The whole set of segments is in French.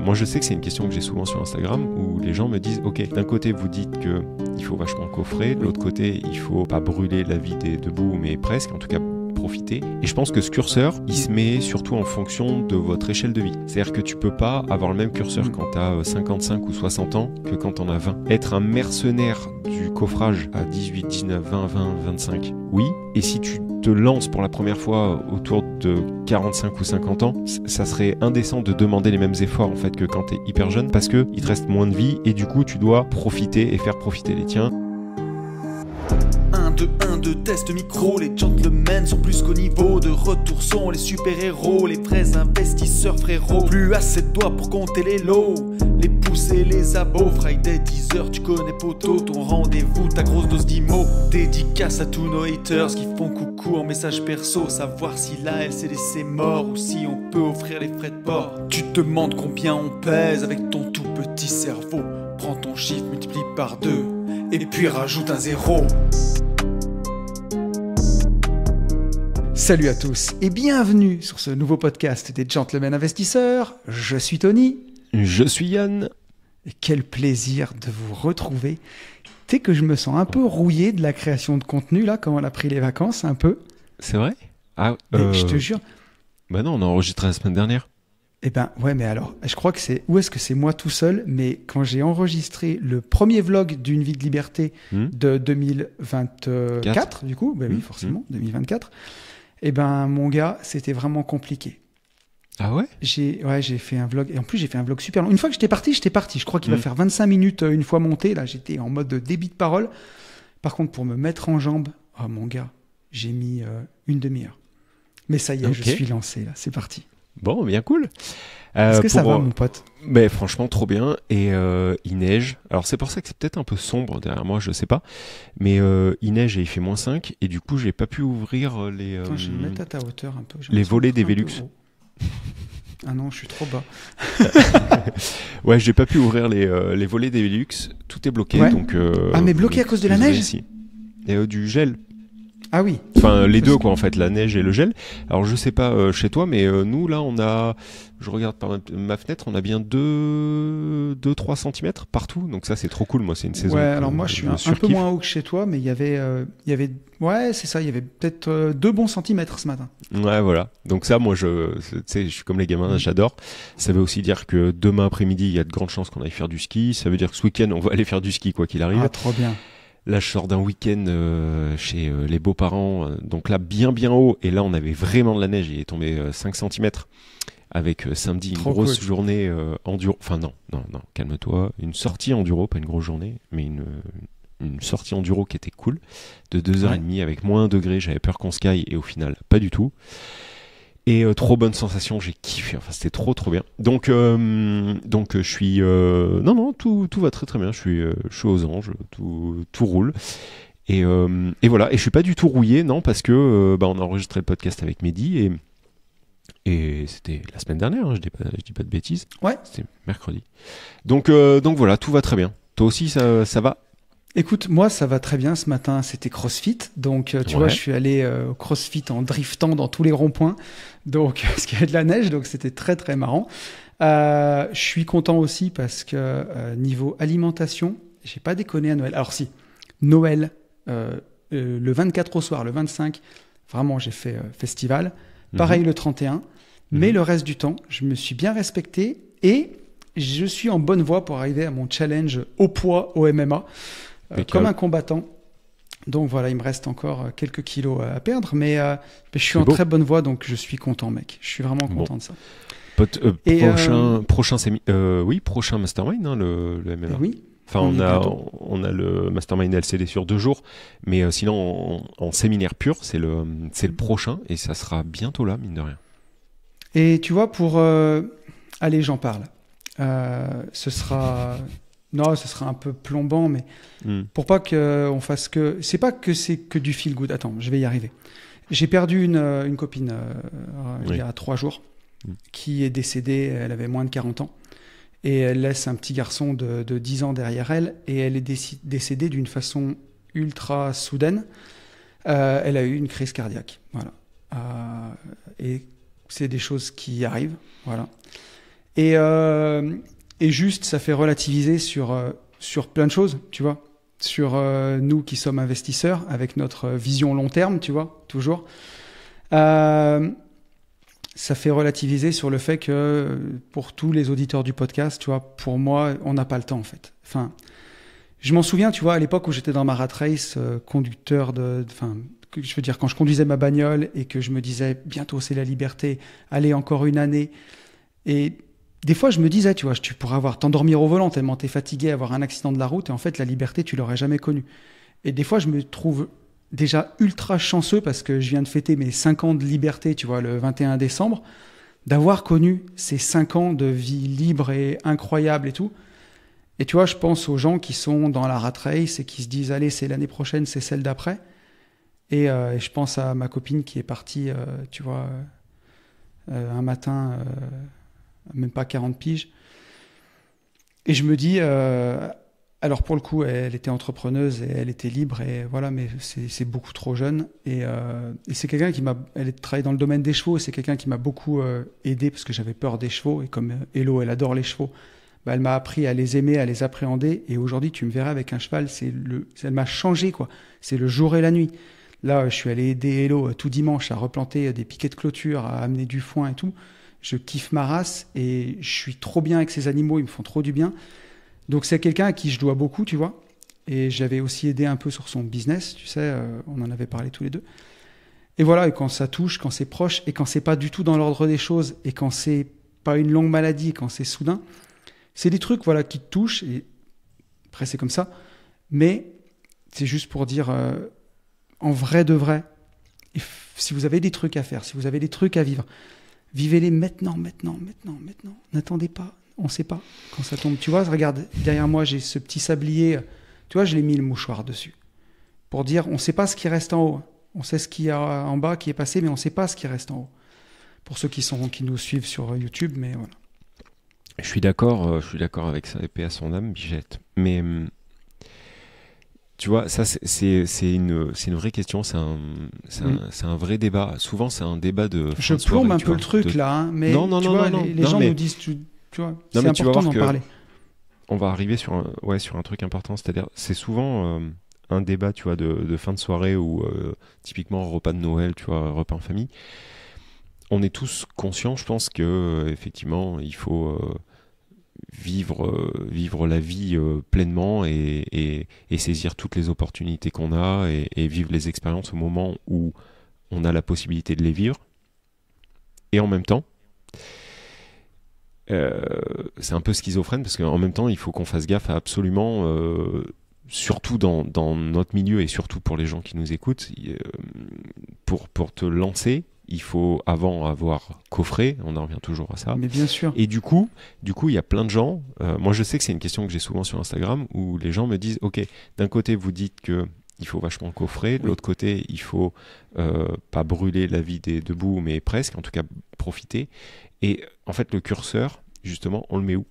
moi, je sais que c'est une question que j'ai souvent sur Instagram où les gens me disent, ok, d'un côté, vous dites qu'il faut vachement coffrer, de l'autre côté, il faut pas brûler la vie des debout, mais presque, en tout cas, profiter. Et je pense que ce curseur, il se met surtout en fonction de votre échelle de vie. C'est-à-dire que tu peux pas avoir le même curseur quand tu as 55 ou 60 ans que quand tu en as 20. Être un mercenaire du coffrage à 18, 19, 20, 20, 25, oui. Et si tu te lances pour la première fois autour de 45 ou 50 ans, ça serait indécent de demander les mêmes efforts en fait que quand tu es hyper jeune parce que il te reste moins de vie et du coup tu dois profiter et faire profiter les tiens. 1, 2, test micro, les gentlemen sont plus qu'au niveau. De retour sont les super-héros, les vrais investisseurs frérot. Plus assez de doigts pour compter les lots, les pouces et les abos. Friday 10h, tu connais poto, ton rendez-vous, ta grosse dose d'IMO. Dédicace à tous nos haters qui font coucou en message perso. Savoir si la LCD c'est mort ou si on peut offrir les frais de port. Tu te demandes combien on pèse avec ton tout petit cerveau. Prends ton chiffre, multiplie par 2 et puis rajoute un 0. Salut à tous et bienvenue sur ce nouveau podcast des Gentlemen Investisseurs. Je suis Tony. Je suis Yann. Et quel plaisir de vous retrouver. Tu sais que je me sens un peu rouillé de la création de contenu, là, quand on a pris les vacances, un peu. C'est vrai ? Ah, je te jure. Bah non, on a enregistré la semaine dernière. Eh ben, ouais, mais alors, je crois que c'est... Où est-ce que c'est moi tout seul ? Mais quand j'ai enregistré le premier vlog d'une vie de liberté de 2024, du coup, bah oui, forcément, 2024, eh ben, mon gars, c'était vraiment compliqué. Ah ouais ? J'ai fait un vlog. Et en plus, j'ai fait un vlog super long. Une fois que j'étais parti. Je crois qu'il va faire 25 minutes une fois monté. Là, j'étais en mode débit de parole. Par contre, pour me mettre en jambe, oh mon gars, j'ai mis une demi-heure. Mais ça y est, je suis lancé, là. C'est parti. Bon, bien cool. Est-ce que ça va, mon pote ? Mais franchement, trop bien. Et il neige. Alors, c'est pour ça que c'est peut-être un peu sombre derrière moi, je sais pas. Mais il neige et il fait -5. Et du coup, j'ai pas pu ouvrir les... Attends, je vais me mettre à ta hauteur un peu. Les volets des Velux. Ah non, je suis trop bas. Ouais, j'ai pas pu ouvrir les volets des Velux. Tout est bloqué. Ouais. Donc, mais bloqué à cause de la neige ? Ici. Et du gel. Ah oui. Enfin, les deux, quoi, en fait, la neige et le gel. Alors, je sais pas chez toi, mais nous, là, on a... Je regarde par ma fenêtre, on a bien 2-3 cm partout. Donc ça, c'est trop cool. Moi, c'est une saison. Ouais, alors moi, je suis un peu moins haut que chez toi, mais il y avait... Ouais, c'est ça, il y avait peut-être 2 bons centimètres ce matin. Ouais, voilà. Donc ça, moi, je suis comme les gamins, j'adore. Ça veut aussi dire que demain après-midi, il y a de grandes chances qu'on aille faire du ski. Ça veut dire que ce week-end, on va aller faire du ski, quoi qu'il arrive. Ah, trop bien. Là, je sors d'un week-end chez les beaux-parents, donc là, bien haut. Et là, on avait vraiment de la neige. Il est tombé 5 cm. Avec samedi une grosse journée enduro. Enfin, non, calme-toi. Une sortie enduro, pas une grosse journée, mais une sortie enduro qui était cool. De 2h30 avec moins 1 degré. J'avais peur qu'on se caille et au final, pas du tout. Et trop bonne sensation, j'ai kiffé. Enfin, c'était trop bien. Donc je suis... Non, tout va très bien. Je suis aux anges, tout roule. Et voilà. Et je suis pas du tout rouillé, non, parce que on a enregistré le podcast avec Mehdi et c'était la semaine dernière, hein, je dis pas de bêtises. Ouais. C'était mercredi. Donc voilà, tout va très bien. Toi aussi, ça va ? Écoute, moi, ça va très bien. Ce matin, c'était CrossFit. Donc, tu vois, je suis allé au CrossFit en driftant dans tous les ronds-points. Donc, parce qu'il y avait de la neige, donc c'était très, très marrant. Je suis content aussi parce que niveau alimentation, j'ai pas déconné à Noël. Alors si, Noël, le 24 au soir, le 25, vraiment, j'ai fait festival. Pareil le 31. Mais le reste du temps, je me suis bien respecté et je suis en bonne voie pour arriver à mon challenge au poids au MMA. Comme un combattant. Donc voilà, il me reste encore quelques kilos à perdre, mais je suis en très bonne voie, donc je suis content, mec. Je suis vraiment content de ça. Prochain mastermind, hein, le MMA. Oui. Enfin, on a le mastermind LCD sur 2 jours, mais sinon en séminaire pur, c'est le prochain et ça sera bientôt là, mine de rien. Et tu vois, allez, j'en parle. Ce sera un peu plombant, mais pour pas qu'on fasse que... C'est pas que c'est que du feel good. Attends, je vais y arriver. J'ai perdu une copine il y a 3 jours qui est décédée. Elle avait moins de 40 ans. Et elle laisse un petit garçon de 10 ans derrière elle. Et elle est décédée d'une façon ultra soudaine. Elle a eu une crise cardiaque. Voilà. Et c'est des choses qui arrivent. Voilà. Et juste, ça fait relativiser sur plein de choses, tu vois. Sur nous qui sommes investisseurs, avec notre vision long terme, tu vois, toujours. Ça fait relativiser sur le fait que pour tous les auditeurs du podcast, tu vois, pour moi, on n'a pas le temps, en fait. Enfin, je m'en souviens, tu vois, à l'époque où j'étais dans ma rat race, conducteur je veux dire, quand je conduisais ma bagnole et que je me disais, bientôt c'est la liberté, allez, encore une année. Et des fois, je me disais, tu vois, tu pourrais t'endormir au volant tellement t'es fatigué, avoir un accident de la route, et en fait, la liberté, tu l'aurais jamais connue. Et des fois, je me trouve déjà ultra chanceux parce que je viens de fêter mes 5 ans de liberté, tu vois, le 21 décembre, d'avoir connu ces 5 ans de vie libre et incroyable et tout. Et tu vois, je pense aux gens qui sont dans la rat race et qui se disent, allez, c'est l'année prochaine, c'est celle d'après. Et je pense à ma copine qui est partie, tu vois, un matin, même pas 40 piges. Et je me dis, alors pour le coup, elle était entrepreneuse et elle était libre, et voilà, mais c'est beaucoup trop jeune. Et c'est quelqu'un elle travaille dans le domaine des chevaux, et c'est quelqu'un qui m'a beaucoup aidé parce que j'avais peur des chevaux. Et comme Hello, elle adore les chevaux, bah, elle m'a appris à les aimer, à les appréhender. Et aujourd'hui, tu me verrais avec un cheval, elle m'a changé, quoi. C'est le jour et la nuit. Là, je suis allé aider Hello tout dimanche à replanter des piquets de clôture, à amener du foin et tout. Je kiffe ma race et je suis trop bien avec ces animaux, ils me font trop du bien. Donc c'est quelqu'un à qui je dois beaucoup, tu vois. Et j'avais aussi aidé un peu sur son business, tu sais, on en avait parlé tous les deux. Et voilà, et quand ça touche, quand c'est proche, et quand c'est pas du tout dans l'ordre des choses, et quand c'est pas une longue maladie, quand c'est soudain, c'est des trucs, voilà, qui te touchent, et après c'est comme ça. Mais c'est juste pour dire, en vrai de vrai, si vous avez des trucs à faire, si vous avez des trucs à vivre, vivez-les maintenant. N'attendez pas, on ne sait pas quand ça tombe. Tu vois, regarde, derrière moi, j'ai ce petit sablier. Tu vois, je l'ai mis le mouchoir dessus. Pour dire, on ne sait pas ce qui reste en haut. On sait ce qu'il y a en bas qui est passé, mais on ne sait pas ce qui reste en haut. Pour ceux qui nous suivent sur YouTube, mais voilà. Je suis d'accord avec ça, épée à son âme, Bichette. Mais tu vois, ça c'est une vraie question, c'est un vrai débat. Souvent c'est un débat de. Je plombe un peu le truc là, hein, mais non, les gens nous disent, tu vois, c'est important d'en parler. On va arriver sur un truc important, c'est-à-dire c'est souvent un débat, tu vois, de fin de soirée ou typiquement repas de Noël, tu vois, repas en famille. On est tous conscients, je pense que effectivement il faut vivre la vie pleinement et saisir toutes les opportunités qu'on a et vivre les expériences au moment où on a la possibilité de les vivre. Et en même temps, c'est un peu schizophrène parce qu'en même temps, il faut qu'on fasse gaffe à absolument, surtout dans notre milieu et surtout pour les gens qui nous écoutent, pour te lancer. Il faut avant avoir coffré, on en revient toujours à ça. Mais bien sûr. Et du coup, il y a plein de gens. Moi, je sais que c'est une question que j'ai souvent sur Instagram où les gens me disent, ok, d'un côté vous dites que il faut vachement coffrer, de l'autre côté il faut pas brûler la vie debout, mais presque, en tout cas profiter. Et en fait, le curseur, justement, on le met où ?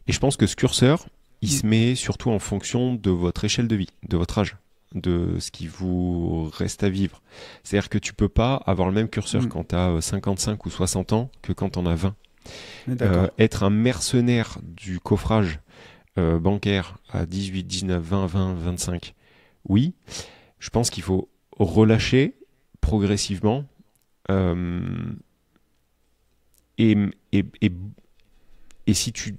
Et je pense que ce curseur, il se met surtout en fonction de votre échelle de vie, de votre âge, de ce qui vous reste à vivre. C'est-à-dire que tu peux pas avoir le même curseur quand tu as 55 ou 60 ans que quand tu en as 20. Être un mercenaire du coffrage bancaire à 18, 19, 20, 20, 25, oui. Je pense qu'il faut relâcher progressivement et si tu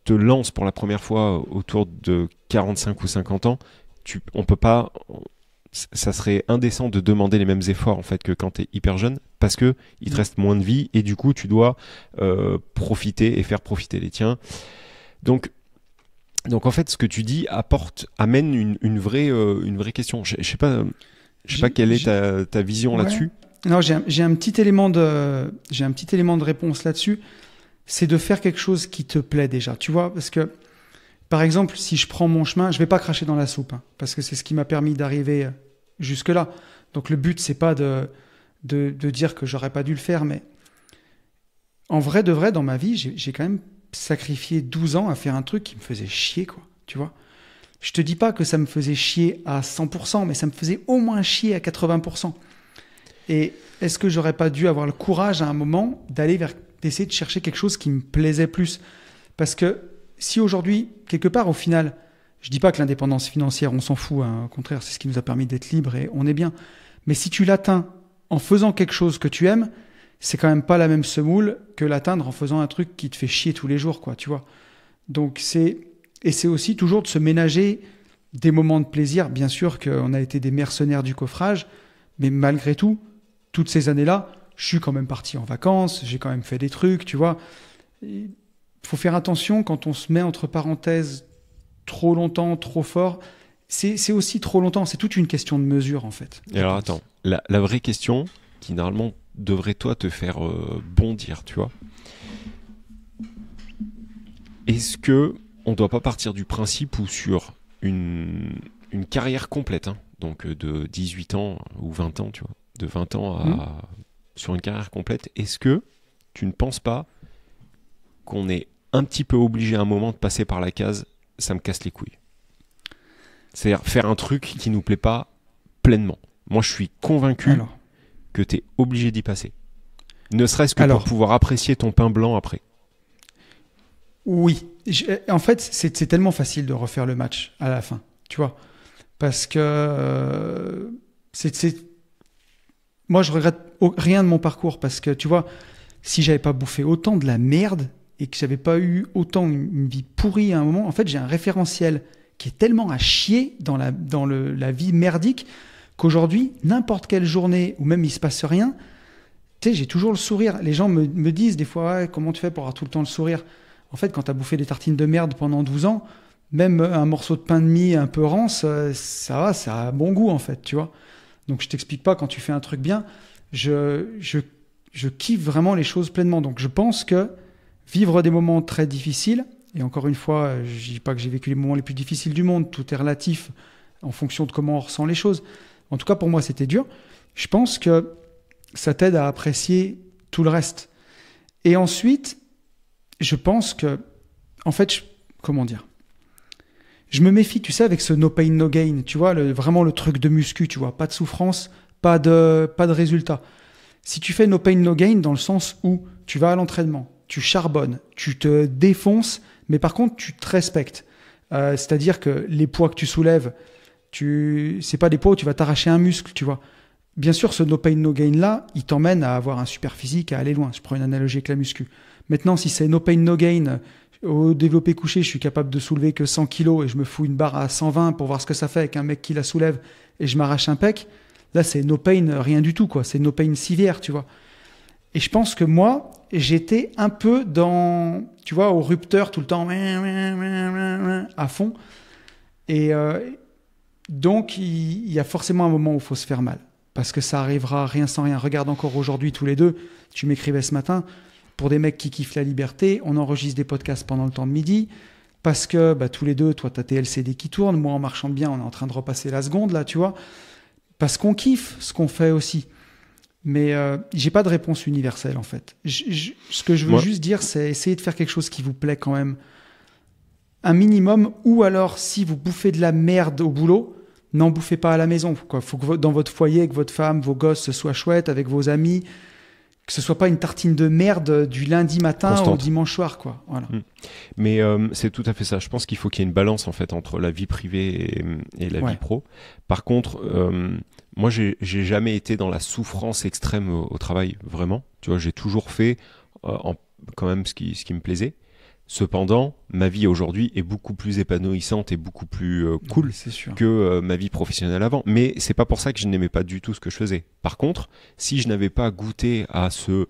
te lances pour la première fois autour de 45 ou 50 ans, on peut pas, ça serait indécent de demander les mêmes efforts en fait que quand tu es hyper jeune parce que il te reste moins de vie et du coup tu dois profiter et faire profiter les tiens. Donc en fait ce que tu dis amène une vraie question. Je sais pas quelle est ta vision là-dessus. Non, j'ai un petit élément de réponse là-dessus. C'est de faire quelque chose qui te plaît déjà, tu vois, parce que par exemple, si je prends mon chemin, je vais pas cracher dans la soupe, hein, parce que c'est ce qui m'a permis d'arriver jusque-là. Donc le but, c'est pas de dire que j'aurais pas dû le faire, mais en vrai de vrai, dans ma vie, j'ai quand même sacrifié 12 ans à faire un truc qui me faisait chier, quoi, tu vois. Je te dis pas que ça me faisait chier à 100%, mais ça me faisait au moins chier à 80%. Et est-ce que j'aurais pas dû avoir le courage à un moment d'aller vers d'essayer de chercher quelque chose qui me plaisait plus. Parce que si aujourd'hui, quelque part, au final, je dis pas que l'indépendance financière, on s'en fout, hein, au contraire, c'est ce qui nous a permis d'être libres et on est bien. Mais si tu l'atteins en faisant quelque chose que tu aimes, c'est quand même pas la même semoule que l'atteindre en faisant un truc qui te fait chier tous les jours, quoi, tu vois. Donc c'est aussi toujours de se ménager des moments de plaisir. Bien sûr qu'on a été des mercenaires du coffrage, mais malgré tout, toutes ces années-là, je suis quand même parti en vacances, j'ai quand même fait des trucs, tu vois. Il faut faire attention quand on se met entre parenthèses trop longtemps, trop fort. C'est aussi trop longtemps, c'est toute une question de mesure en fait. Et alors attends, la vraie question qui normalement devrait toi te faire bondir, tu vois. Est-ce que on doit pas partir du principe où sur une carrière complète, hein, donc de 18 ans ou 20 ans, tu vois, de 20 ans à sur une carrière complète, est-ce que tu ne penses pas qu'on est un petit peu obligé à un moment de passer par la case « ça me casse les couilles ». C'est-à-dire faire un truc qui nous plaît pas pleinement. Moi, je suis convaincu que tu es obligé d'y passer. Ne serait-ce que pour pouvoir apprécier ton pain blanc après. Oui. En fait, c'est tellement facile de refaire le match à la fin, tu vois. Parce que moi, je regrette rien de mon parcours parce que, tu vois, si j'avais pas bouffé autant de la merde et que j'avais pas eu autant une vie pourrie à un moment, en fait, j'ai un référentiel qui est tellement à chier dans la vie merdique qu'aujourd'hui, n'importe quelle journée où même il se passe rien, tu sais, j'ai toujours le sourire. Les gens me disent des fois, ouais, comment tu fais pour avoir tout le temps le sourire? En fait, quand tu as bouffé des tartines de merde pendant 12 ans, même un morceau de pain de mie un peu rance, ça va, ça a bon goût en fait, tu vois. Donc je t'explique pas, quand tu fais un truc bien, je kiffe vraiment les choses pleinement. Donc je pense que vivre des moments très difficiles, et encore une fois, je dis pas que j'ai vécu les moments les plus difficiles du monde, tout est relatif en fonction de comment on ressent les choses. En tout cas, pour moi, c'était dur. Je pense que ça t'aide à apprécier tout le reste. Et ensuite, je pense que, en fait, comment dire, je me méfie, tu sais, avec ce no pain, no gain, tu vois, vraiment le truc de muscu, tu vois, pas de souffrance, pas de résultat. Si tu fais no pain, no gain, dans le sens où tu vas à l'entraînement, tu charbonnes, tu te défonces, mais par contre, tu te respectes. C'est-à-dire que les poids que tu soulèves, c'est pas des poids où tu vas t'arracher un muscle, tu vois. Bien sûr, ce no pain, no gain là, il t'emmène à avoir un super physique, à aller loin. Je prends une analogie avec la muscu. Maintenant, si c'est no pain, no gain, au développé couché, je suis capable de soulever que 100 kilos et je me fous une barre à 120 pour voir ce que ça fait avec un mec qui la soulève et je m'arrache un pec. Là, c'est no pain, rien du tout, quoi. C'est no pain civière, tu vois. Et je pense que moi, j'étais un peu dans, tu vois, au rupteur tout le temps, à fond. Et donc, il y a forcément un moment où il faut se faire mal. Parce que ça arrivera rien sans rien. Regarde encore aujourd'hui, tous les deux, tu m'écrivais ce matin, pour des mecs qui kiffent la liberté, on enregistre des podcasts pendant le temps de midi, parce que tous les deux, toi, tu as tes LCD qui tournent, moi, en marchant bien, on est en train de repasser la seconde, là, tu vois. Parce qu'on kiffe ce qu'on fait aussi. Mais j'ai pas de réponse universelle, en fait. Ce que je veux juste dire, c'est essayer de faire quelque chose qui vous plaît quand même un minimum, ou alors, si vous bouffez de la merde au boulot, n'en bouffez pas à la maison. Il faut que dans votre foyer, avec votre femme, vos gosses, ce soit chouette, avec vos amis, que ce soit pas une tartine de merde du lundi matin Constante. au dimanche soir, quoi. Voilà. Mais c'est tout à fait ça. Je pense qu'il faut qu'il y ait une balance en fait entre la vie privée et la vie pro. Par contre, moi j'ai jamais été dans la souffrance extrême au travail, vraiment. Tu vois, j'ai toujours fait quand même ce qui me plaisait. Cependant, ma vie aujourd'hui est beaucoup plus épanouissante et beaucoup plus cool que ma vie professionnelle avant. Mais c'est pas pour ça que je n'aimais pas du tout ce que je faisais. Par contre, si je n'avais pas goûté à tu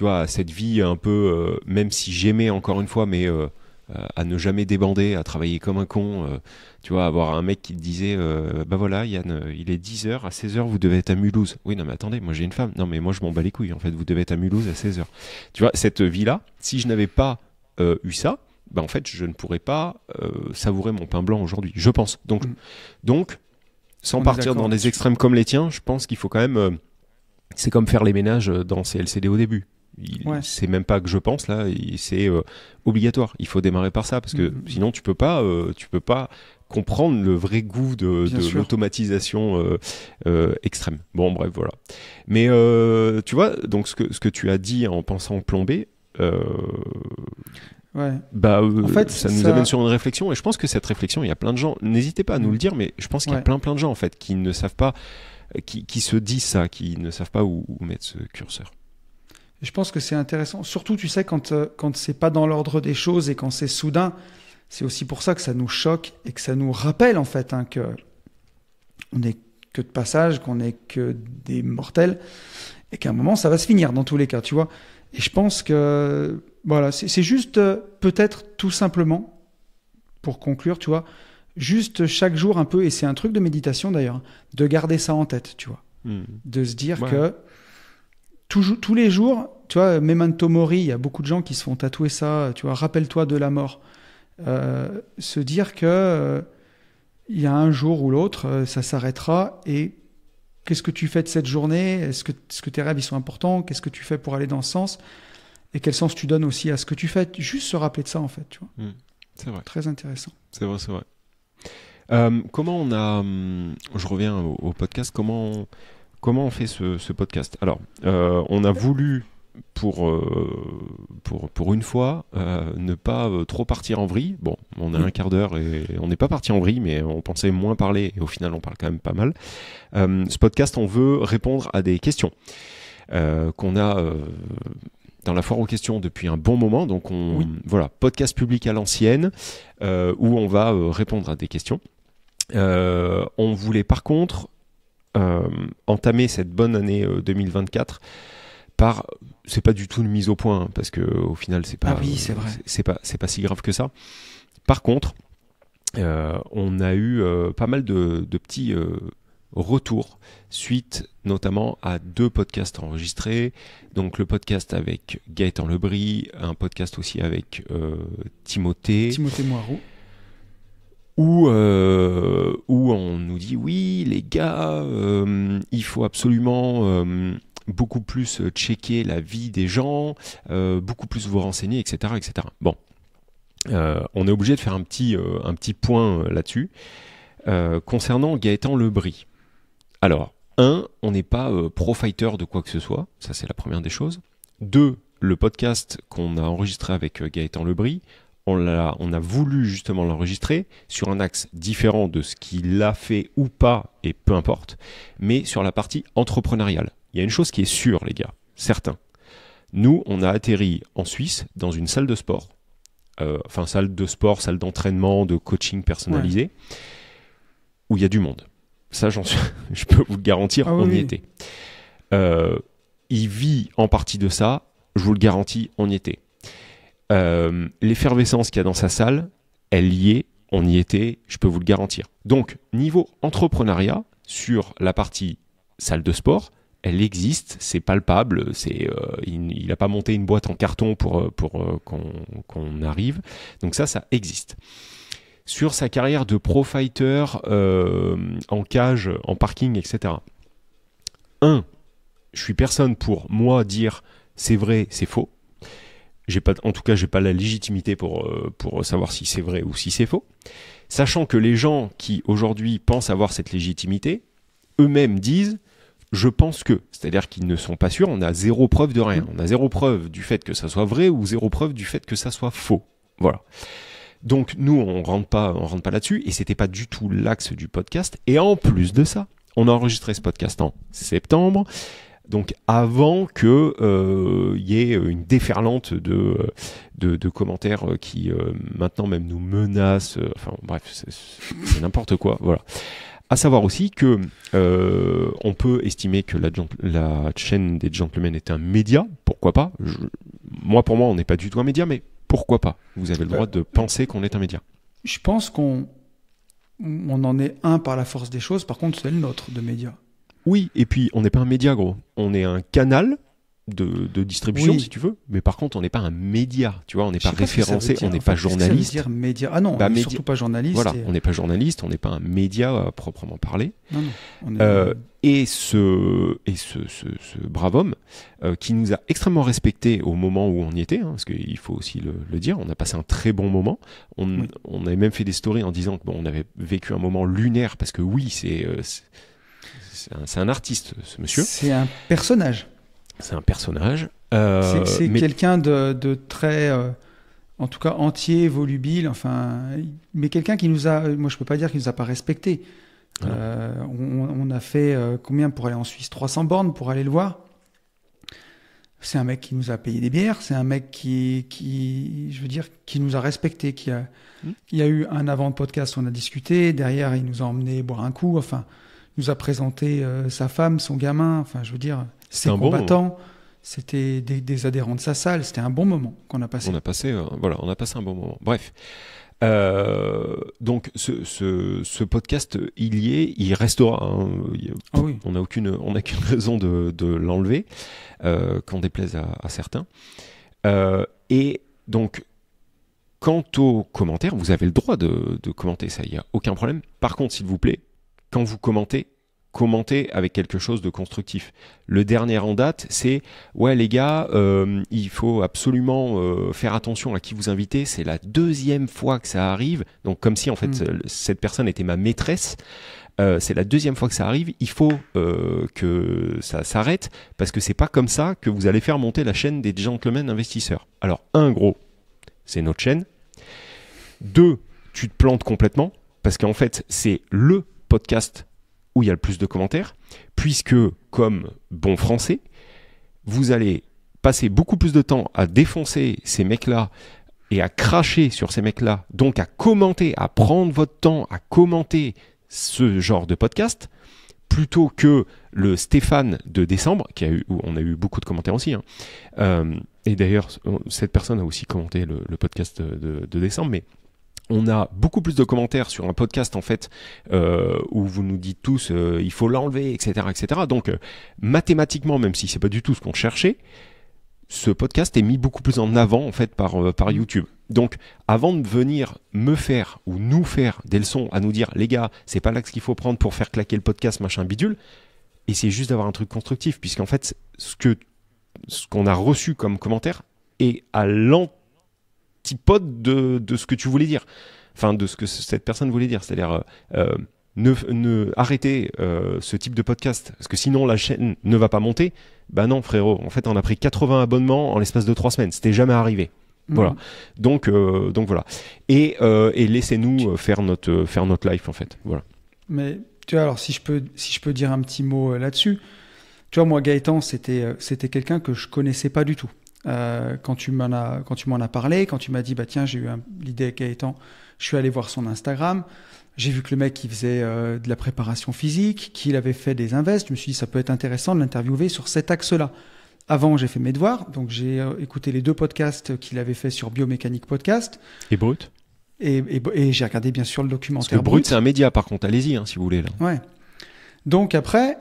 vois, à cette vie un peu, même si j'aimais encore une fois, mais à ne jamais débander, à travailler comme un con, tu vois, avoir un mec qui te disait bah voilà Yann, il est 10h, à 16h vous devez être à Mulhouse. Oui non mais attendez, moi j'ai une femme. Non mais moi je m'en bats les couilles en fait, vous devez être à Mulhouse à 16h. Tu vois, cette vie-là, si je n'avais pas eu ça, bah en fait je ne pourrais pas savourer mon pain blanc aujourd'hui, je pense. Donc sans partir dans des extrêmes comme les tiens, je pense qu'il faut quand même c'est comme faire les ménages dans ces LCD au début. C'est même pas que je pense là, c'est obligatoire. Il faut démarrer par ça parce que sinon tu peux pas comprendre le vrai goût de l'automatisation extrême. Bon, bref, voilà. Mais tu vois, donc ce que tu as dit en pensant plomber, en fait, ça nous amène sur une réflexion. Et je pense que cette réflexion, il y a plein de gens. N'hésitez pas à nous le dire, mais je pense qu'il y a plein de gens en fait qui ne savent pas, qui se disent ça, qui ne savent pas où mettre ce curseur. Je pense que c'est intéressant. Surtout, tu sais, quand c'est pas dans l'ordre des choses et quand c'est soudain. C'est aussi pour ça que ça nous choque et que ça nous rappelle en fait que on n'est que de passage, qu'on n'est que des mortels et qu'à un moment ça va se finir dans tous les cas, tu vois. Et je pense que voilà, c'est juste peut-être tout simplement pour conclure, tu vois, juste chaque jour un peu, et c'est un truc de méditation d'ailleurs, de garder ça en tête, tu vois, de se dire que tous les jours, tu vois, Memento Mori, il y a beaucoup de gens qui se font tatouer ça, tu vois, rappelle-toi de la mort. Se dire que il y a un jour ou l'autre, ça s'arrêtera et qu'est-ce que tu fais de cette journée ? Est-ce que tes rêves ils sont importants ? Qu'est-ce que tu fais pour aller dans ce sens ? Et quel sens tu donnes aussi à ce que tu fais ? Juste se rappeler de ça en fait, tu vois. C'est vrai. Très intéressant. C'est vrai. Comment on a... je reviens au podcast. Comment on fait ce podcast ? Alors, on a voulu... Pour une fois, ne pas trop partir en vrille. Bon, on a un quart d'heure et on n'est pas parti en vrille, mais on pensait moins parler et au final on parle quand même pas mal. Ce podcast, on veut répondre à des questions qu'on a dans la foire aux questions depuis un bon moment. Donc voilà, podcast public à l'ancienne où on va répondre à des questions. On voulait par contre entamer cette bonne année 2024 c'est pas du tout une mise au point, parce que au final c'est pas c'est vrai. C'est pas si grave que ça. Par contre, on a eu pas mal de petits retours suite notamment à 2 podcasts enregistrés. Donc le podcast avec Gaëtan Lebris, un podcast aussi avec Timothée Moirou. Où on nous dit oui les gars, il faut absolument beaucoup plus checker la vie des gens, beaucoup plus vous renseigner, etc. etc. Bon, on est obligé de faire un petit point là-dessus. Concernant Gaëtan Lebris. Alors, 1, on n'est pas pro-fighter de quoi que ce soit, ça c'est la première des choses. 2, le podcast qu'on a enregistré avec Gaëtan Lebris, on a voulu justement l'enregistrer sur un axe différent de ce qu'il a fait ou pas, et peu importe, mais sur la partie entrepreneuriale. Il y a une chose qui est sûre, les gars, certain. Nous, on a atterri en Suisse dans une salle de sport. Salle d'entraînement, de coaching personnalisé, où il y a du monde. Ça, je peux vous le garantir, on y était. Il vit en partie de ça, je vous le garantis, on y était. L'effervescence qu'il y a dans sa salle, elle y est, on y était, je peux vous le garantir. Donc, niveau entrepreneuriat, sur la partie salle de sport, elle existe, c'est palpable, il n'a pas monté une boîte en carton pour qu'on arrive. Donc ça existe. Sur sa carrière de pro fighter en cage, en parking, etc. 1, je suis personne pour moi dire c'est vrai, c'est faux. En tout cas, j'ai pas la légitimité pour savoir si c'est vrai ou si c'est faux. Sachant que les gens qui aujourd'hui pensent avoir cette légitimité, eux-mêmes disent je pense que, c'est-à-dire qu'ils ne sont pas sûrs, on a 0 preuve de rien. On a 0 preuve du fait que ça soit vrai ou 0 preuve du fait que ça soit faux. Voilà. Donc nous, on rentre pas là-dessus et c'était pas du tout l'axe du podcast. Et en plus de ça, on a enregistré ce podcast en septembre, donc avant que y ait une déferlante de commentaires qui maintenant même nous menacent. Enfin bref, c'est n'importe quoi. Voilà. À savoir aussi que on peut estimer que la chaîne des Gentlemen est un média, pourquoi pas. Pour moi, on n'est pas du tout un média, mais pourquoi pas. Vous avez le droit de penser qu'on est un média. Je pense qu'on en est un par la force des choses, par contre c'est le nôtre de média. Oui, et puis on n'est pas un média, gros. On est un canal de distribution, si tu veux, mais par contre, on n'est pas un média, tu vois, on n'est pas référencé, on n'est pas journaliste. Ça veut dire média. Ah non, on n'est surtout pas journaliste. Voilà, on n'est pas journaliste, on n'est pas un média à proprement parler. Non. Et ce brave homme qui nous a extrêmement respectés au moment où on y était, parce qu'il faut aussi le dire, on a passé un très bon moment. On avait même fait des stories en disant que on avait vécu un moment lunaire, parce que oui, c'est un artiste, ce monsieur. C'est un personnage. C'est un personnage. C'est quelqu'un de très, en tout cas, entier, volubile, mais quelqu'un qui nous a, moi je peux pas dire qu'il nous a pas respecté. On a fait combien pour aller en Suisse? 300 bornes pour aller le voir. C'est un mec qui nous a payé des bières, c'est un mec qui nous a respecté, il y a eu un avant de podcast, on a discuté, derrière il nous a emmené boire un coup, il nous a présenté sa femme, son gamin, ses combattants, c'était des adhérents de sa salle, c'était un bon moment qu'on a passé. On a passé un bon moment. Bref. Donc ce podcast, il restera. On n'a aucune raison de l'enlever, qu'en déplaise à certains. Et donc, quant aux commentaires, vous avez le droit de commenter ça, il n'y a aucun problème. Par contre, s'il vous plaît, quand vous commentez avec quelque chose de constructif. Le dernier en date, c'est « Ouais les gars, il faut absolument faire attention à qui vous invitez. C'est la 2e fois que ça arrive. » Donc comme si en fait cette personne était ma maîtresse. C'est la 2e fois que ça arrive. Il faut que ça s'arrête parce que c'est pas comme ça que vous allez faire monter la chaîne des gentlemen investisseurs. Alors gros, c'est notre chaîne. 2, tu te plantes complètement parce qu'en fait c'est le podcast où il y a le plus de commentaires, puisque, comme bon français, vous allez passer beaucoup plus de temps à défoncer ces mecs-là et à cracher sur ces mecs-là, donc à commenter, à prendre votre temps à commenter ce genre de podcast, plutôt que le Stéphane de décembre, où on a eu beaucoup de commentaires aussi. Et d'ailleurs, cette personne a aussi commenté le podcast de décembre, mais on a beaucoup plus de commentaires sur un podcast en fait où vous nous dites tous il faut l'enlever, etc., etc. Donc mathématiquement, même si c'est pas du tout ce qu'on cherchait, ce podcast est mis beaucoup plus en avant en fait par YouTube. Donc avant de venir me faire ou nous faire des leçons à nous dire les gars, c'est pas là ce qu'il faut prendre pour faire claquer le podcast machin bidule, essayez juste d'avoir un truc constructif, puisqu'en fait ce qu'on a reçu comme commentaire est à l'antipode de ce que tu voulais dire, de ce que cette personne voulait dire, c'est-à-dire arrêtez ce type de podcast parce que sinon la chaîne ne va pas monter. Bah non frérot, en fait on a pris 80 abonnements en l'espace de 3 semaines, c'était jamais arrivé. Voilà. Donc voilà. Et laissez-nous faire notre life en fait. Voilà. Mais tu vois, alors si je peux dire un petit mot là-dessus, tu vois, moi Gaëtan c'était quelqu'un que je connaissais pas du tout. Quand tu m'en as parlé, quand tu m'as dit bah tiens j'ai eu l'idée avec Gaëtan, je suis allé voir son Instagram, j'ai vu que le mec il faisait de la préparation physique, qu'il avait fait des invests, je me suis dit ça peut être intéressant de l'interviewer sur cet axe-là. Avant j'ai fait mes devoirs, donc j'ai écouté les 2 podcasts qu'il avait fait sur Biomécanique Podcast. Et Brut. Et j'ai regardé bien sûr le documentaire. Parce que Brut c'est un média par contre, allez-y si vous voulez là. Ouais. Donc après,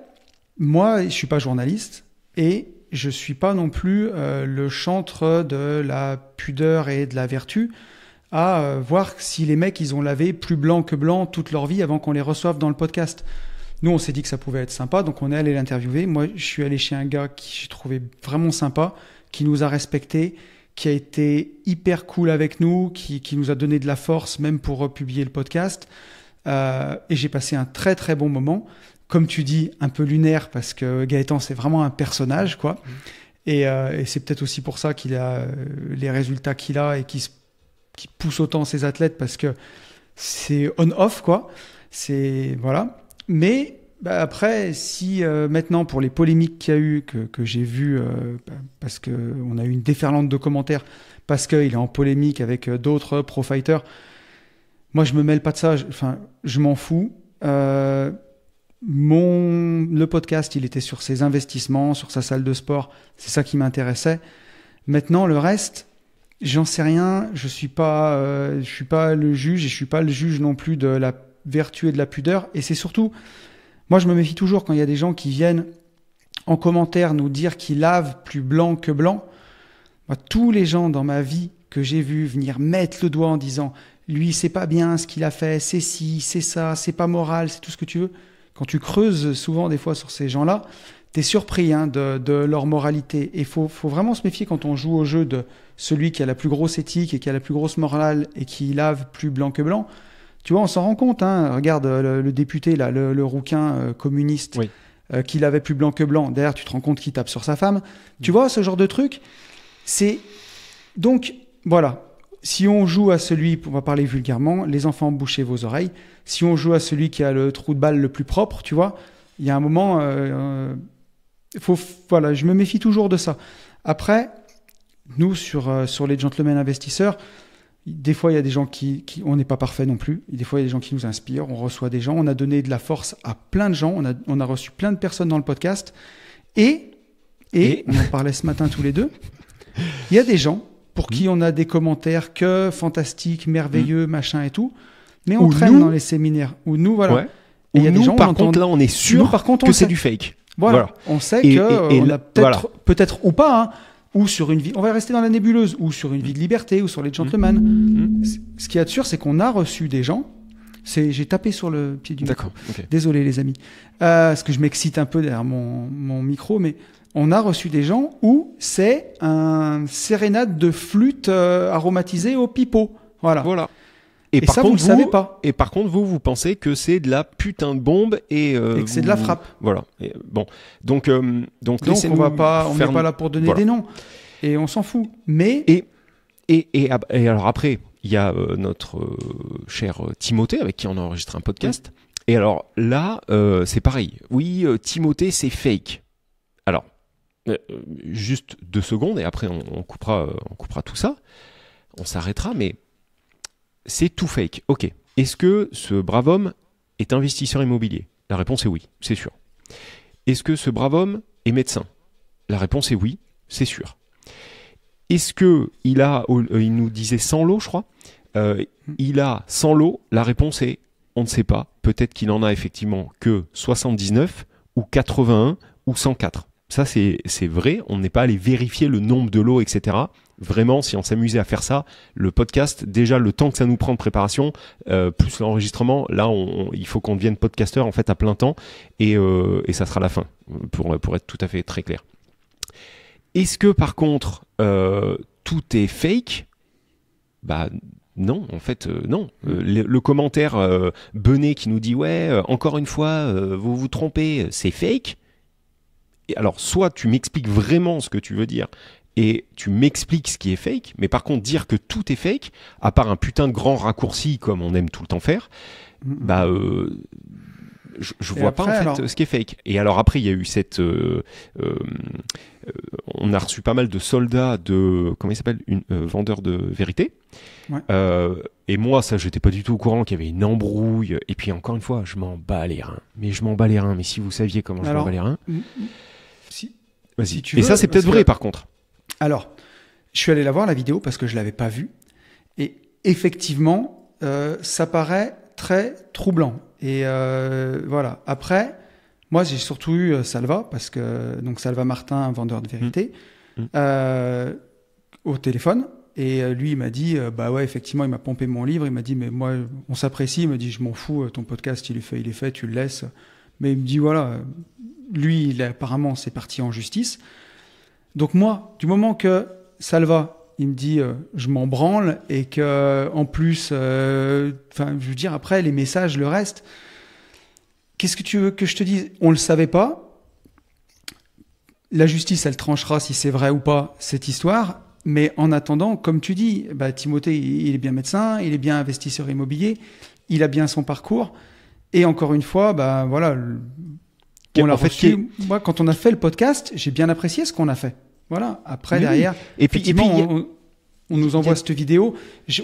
moi je suis pas journaliste et je suis pas non plus le chantre de la pudeur et de la vertu à voir si les mecs ils ont lavé plus blanc que blanc toute leur vie avant qu'on les reçoive dans le podcast. Nous on s'est dit que ça pouvait être sympa, donc on est allé l'interviewer. Moi je suis allé chez un gars qui j'ai trouvé vraiment sympa, qui nous a respectés, qui a été hyper cool avec nous, qui nous a donné de la force même pour publier le podcast. Et j'ai passé un très très bon moment. Comme tu dis, un peu lunaire, parce que Gaëtan, c'est vraiment un personnage, quoi. Et c'est peut-être aussi pour ça qu'il a les résultats qu'il a et qui pousse autant ses athlètes, parce que c'est on-off, quoi. Voilà. Mais après, si maintenant, pour les polémiques qu'il y a eu, que j'ai vues, parce qu'on a eu une déferlante de commentaires, parce qu'il est en polémique avec d'autres pro-fighters, moi, je me mêle pas de ça. Je m'en fous. Le podcast, il était sur ses investissements, sur sa salle de sport. C'est ça qui m'intéressait. Maintenant, le reste, j'en sais rien. Je suis pas le juge et je suis pas le juge non plus de la vertu et de la pudeur. Et c'est surtout, moi, je me méfie toujours quand il y a des gens qui viennent en commentaire nous dire qu'il lave plus blanc que blanc. Moi, tous les gens dans ma vie que j'ai vus venir mettre le doigt en disant « lui, c'est pas bien ce qu'il a fait, c'est ci, c'est ça, c'est pas moral, c'est tout ce que tu veux ». Quand tu creuses souvent des fois sur ces gens-là, t'es surpris de leur moralité. Et faut vraiment se méfier quand on joue au jeu de celui qui a la plus grosse éthique et qui a la plus grosse morale et qui lave plus blanc que blanc. Tu vois, on s'en rend compte. Hein. Regarde le député, là, le rouquin communiste, oui. Qui lavait plus blanc que blanc. Derrière, tu te rends compte qu'il tape sur sa femme. Tu vois, ce genre de truc, c'est... Donc, voilà. Si on joue à celui, on va parler vulgairement, les enfants, bouchez vos oreilles. Si on joue à celui qui a le trou de balle le plus propre, tu vois, il y a un moment... voilà, je me méfie toujours de ça. Après, nous, sur les gentlemen investisseurs, des fois, il y a des gens on n'est pas parfait non plus. Des fois, il y a des gens qui nous inspirent. On reçoit des gens. On a donné de la force à plein de gens. On a reçu plein de personnes dans le podcast. Et on en parlait ce matin tous les deux. Il y a des gens pour qui on a des commentaires que fantastiques, merveilleux, machin et tout. Mais on traîne dans les séminaires. Ou nous, voilà. Ouais. Et il y a des gens, par contre, là, on est sûr que c'est du fake. Voilà. On sait qu'on a peut-être ou pas, hein, ou sur une vie, on va rester dans la nébuleuse, ou sur une vie de liberté, ou sur les gentlemen. Ce qu'il y a de sûr, c'est qu'on a reçu des gens. J'ai tapé sur le pied du micro. D'accord. Okay. Désolé les amis, parce que je m'excite un peu derrière mon micro, mais on a reçu des gens où c'est un sérénade de flûte aromatisée au pipeau. Voilà. Et par ça, contre, vous le savez pas. Et par contre, vous pensez que c'est de la putain de bombe et que c'est de la frappe. Voilà. Et, bon, donc on n'est pas là pour donner des noms et on s'en fout. Mais et alors après, il y a notre cher Timothée avec qui on a enregistré un podcast. Et alors là, c'est pareil. Oui, Timothée, c'est fake. Alors, juste 2 secondes et après on coupera tout ça. On s'arrêtera, mais c'est tout fake. Ok. Est-ce que ce brave homme est investisseur immobilier ? La réponse est oui, c'est sûr. Est-ce que ce brave homme est médecin ? La réponse est oui, c'est sûr. Est-ce que il nous disait 100 lots, je crois. Il a 100 lots. La réponse est on ne sait pas. Peut-être qu'il en a effectivement que 79 ou 81 ou 104. Ça, c'est vrai. On n'est pas allé vérifier le nombre de lots, etc. Vraiment, si on s'amusait à faire ça, le podcast, déjà le temps que ça nous prend de préparation, plus l'enregistrement, là, il faut qu'on devienne podcasteur en fait à plein temps et ça sera la fin, pour être tout à fait très clair. Est-ce que par contre, tout est fake ? Bah non, en fait, non. Le commentaire Benet qui nous dit « Ouais, encore une fois, vous vous trompez, c'est fake ». Alors, soit tu m'expliques vraiment ce que tu veux dire et tu m'expliques ce qui est fake, mais par contre, dire que tout est fake, à part un putain de grand raccourci comme on aime tout le temps faire, bah, je vois pas en fait ce qui est fake. Et alors après, il y a eu on a reçu pas mal de soldats de, comment il s'appelle, vendeur de vérité. Ouais. Et moi, ça, j'étais pas du tout au courant qu'il y avait une embrouille. Et puis encore une fois, je m'en bats les reins. Mais si vous saviez comment je m'en bats les reins. Vas-y. Si tu veux, et ça, c'est peut-être vrai, par contre. Alors, je suis allé la voir, la vidéo, parce que je l'avais pas vue. Et effectivement, ça paraît très troublant. Et voilà. Après, moi, j'ai surtout eu Salva, parce que donc Salva Martin, un vendeur de vérité, au téléphone. Et lui, il m'a dit, bah ouais, effectivement, il m'a pompé mon livre. Il m'a dit, mais moi, on s'apprécie. Il m'a dit, je m'en fous, ton podcast, il est fait, tu le laisses. Mais il me dit, voilà, lui, apparemment, c'est parti en justice. Donc moi, du moment que Salva, il me dit, je m'en branle, et que en plus, je veux dire, après, les messages, le reste, qu'est-ce que tu veux que je te dise ? On le savait pas. La justice, elle tranchera si c'est vrai ou pas cette histoire. Mais en attendant, comme tu dis, bah, Timothée, il est bien médecin, il est bien investisseur immobilier, il a bien son parcours. Et encore une fois, bah, voilà, on l'a reçu. Moi, quand on a fait le podcast, j'ai bien apprécié ce qu'on a fait. Voilà. Après, derrière, et puis on nous envoie cette vidéo.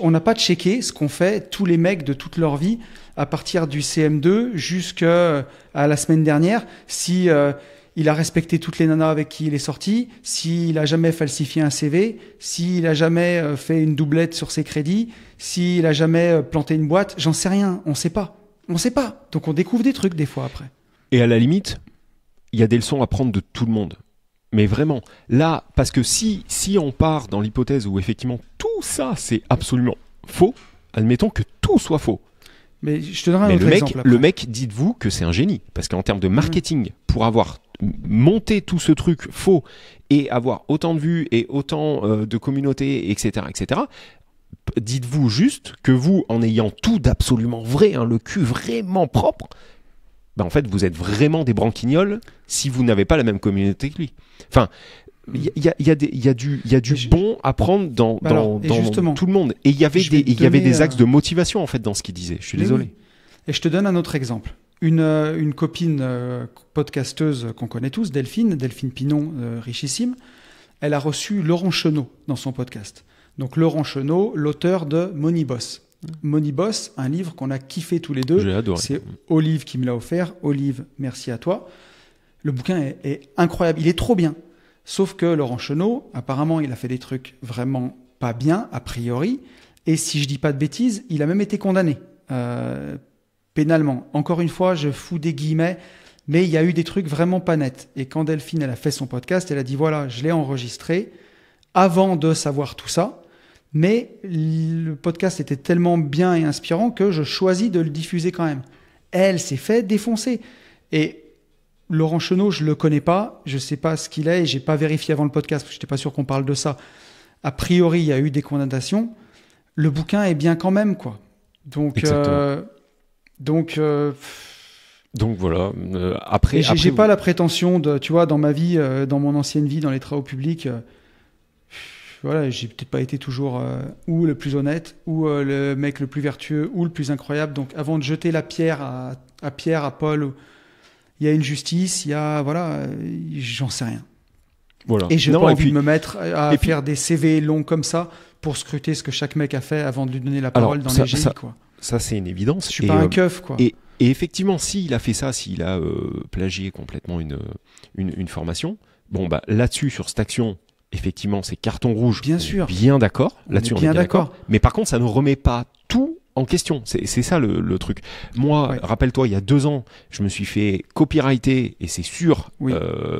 On n'a pas checké ce qu'ont fait tous les mecs de toute leur vie à partir du CM2 jusqu'à la semaine dernière. Si il a respecté toutes les nanas avec qui il est sorti, s'il a jamais falsifié un CV, s'il a jamais fait une doublette sur ses crédits, s'il a jamais planté une boîte, j'en sais rien. On sait pas. Donc on découvre des trucs des fois après. Et à la limite, il y a des leçons à prendre de tout le monde. Mais vraiment, là, parce que si on part dans l'hypothèse où effectivement tout ça c'est absolument faux, admettons que tout soit faux. Mais je te donnerai un autre exemple. Le mec, dites-vous que c'est un génie, parce qu'en termes de marketing, pour avoir monté tout ce truc faux et avoir autant de vues et autant de communautés, etc., dites-vous juste que vous, en ayant tout d'absolument vrai, le cul vraiment propre, en fait, vous êtes vraiment des branquignoles si vous n'avez pas la même communauté que lui. Enfin, il y a du bon à prendre dans tout le monde. Et il y avait des axes de motivation en fait dans ce qu'il disait. Je suis désolé. Oui. Et je te donne un autre exemple. Une copine podcasteuse qu'on connaît tous, Delphine Pinon, richissime, elle a reçu Laurent Chenot dans son podcast. Donc Laurent Chenot, l'auteur de Money Boss. Money Boss, un livre qu'on a kiffé tous les deux. J'ai adoré. C'est Olive qui me l'a offert. Olive, merci à toi. Le bouquin est incroyable. Il est trop bien. Sauf que Laurent Chenot, apparemment, il a fait des trucs vraiment pas bien, a priori. Et si je dis pas de bêtises, il a même été condamné pénalement. Encore une fois, je fous des guillemets, mais il y a eu des trucs vraiment pas nets. Et quand Delphine, elle a fait son podcast, elle a dit, voilà, je l'ai enregistré avant de savoir tout ça. Mais le podcast était tellement bien et inspirant que je choisis de le diffuser quand même. Elle s'est fait défoncer. Et Laurent Chenot, je le connais pas, je sais pas ce qu'il est, et j'ai pas vérifié avant le podcast, parce que j'étais pas sûr qu'on parle de ça. A priori, il y a eu des condamnations. Le bouquin est bien quand même, quoi. Donc voilà. Après, j'ai pas la prétention de, tu vois, dans ma vie, dans mon ancienne vie, dans les travaux publics. Voilà, j'ai peut-être pas été toujours ou le plus honnête, ou le mec le plus vertueux, ou le plus incroyable. Donc, avant de jeter la pierre à Pierre, à Paul, il y a une justice, il y a, voilà, j'en sais rien. Voilà. Et je n'ai pas envie de me mettre à faire des CV longs comme ça pour scruter ce que chaque mec a fait avant de lui donner la parole dans les génies, quoi. Ça, c'est une évidence. Je suis pas un keuf, quoi. Et effectivement, s'il a fait ça, s'il a plagié complètement une formation, là-dessus, sur cette action, effectivement, c'est carton rouge. Bien sûr. Bien d'accord. Là-dessus, on est bien d'accord. d'accord. Mais par contre, ça ne remet pas tout en question. C'est ça le truc. Moi, rappelle-toi, il y a 2 ans, je me suis fait copyrighter, et c'est sur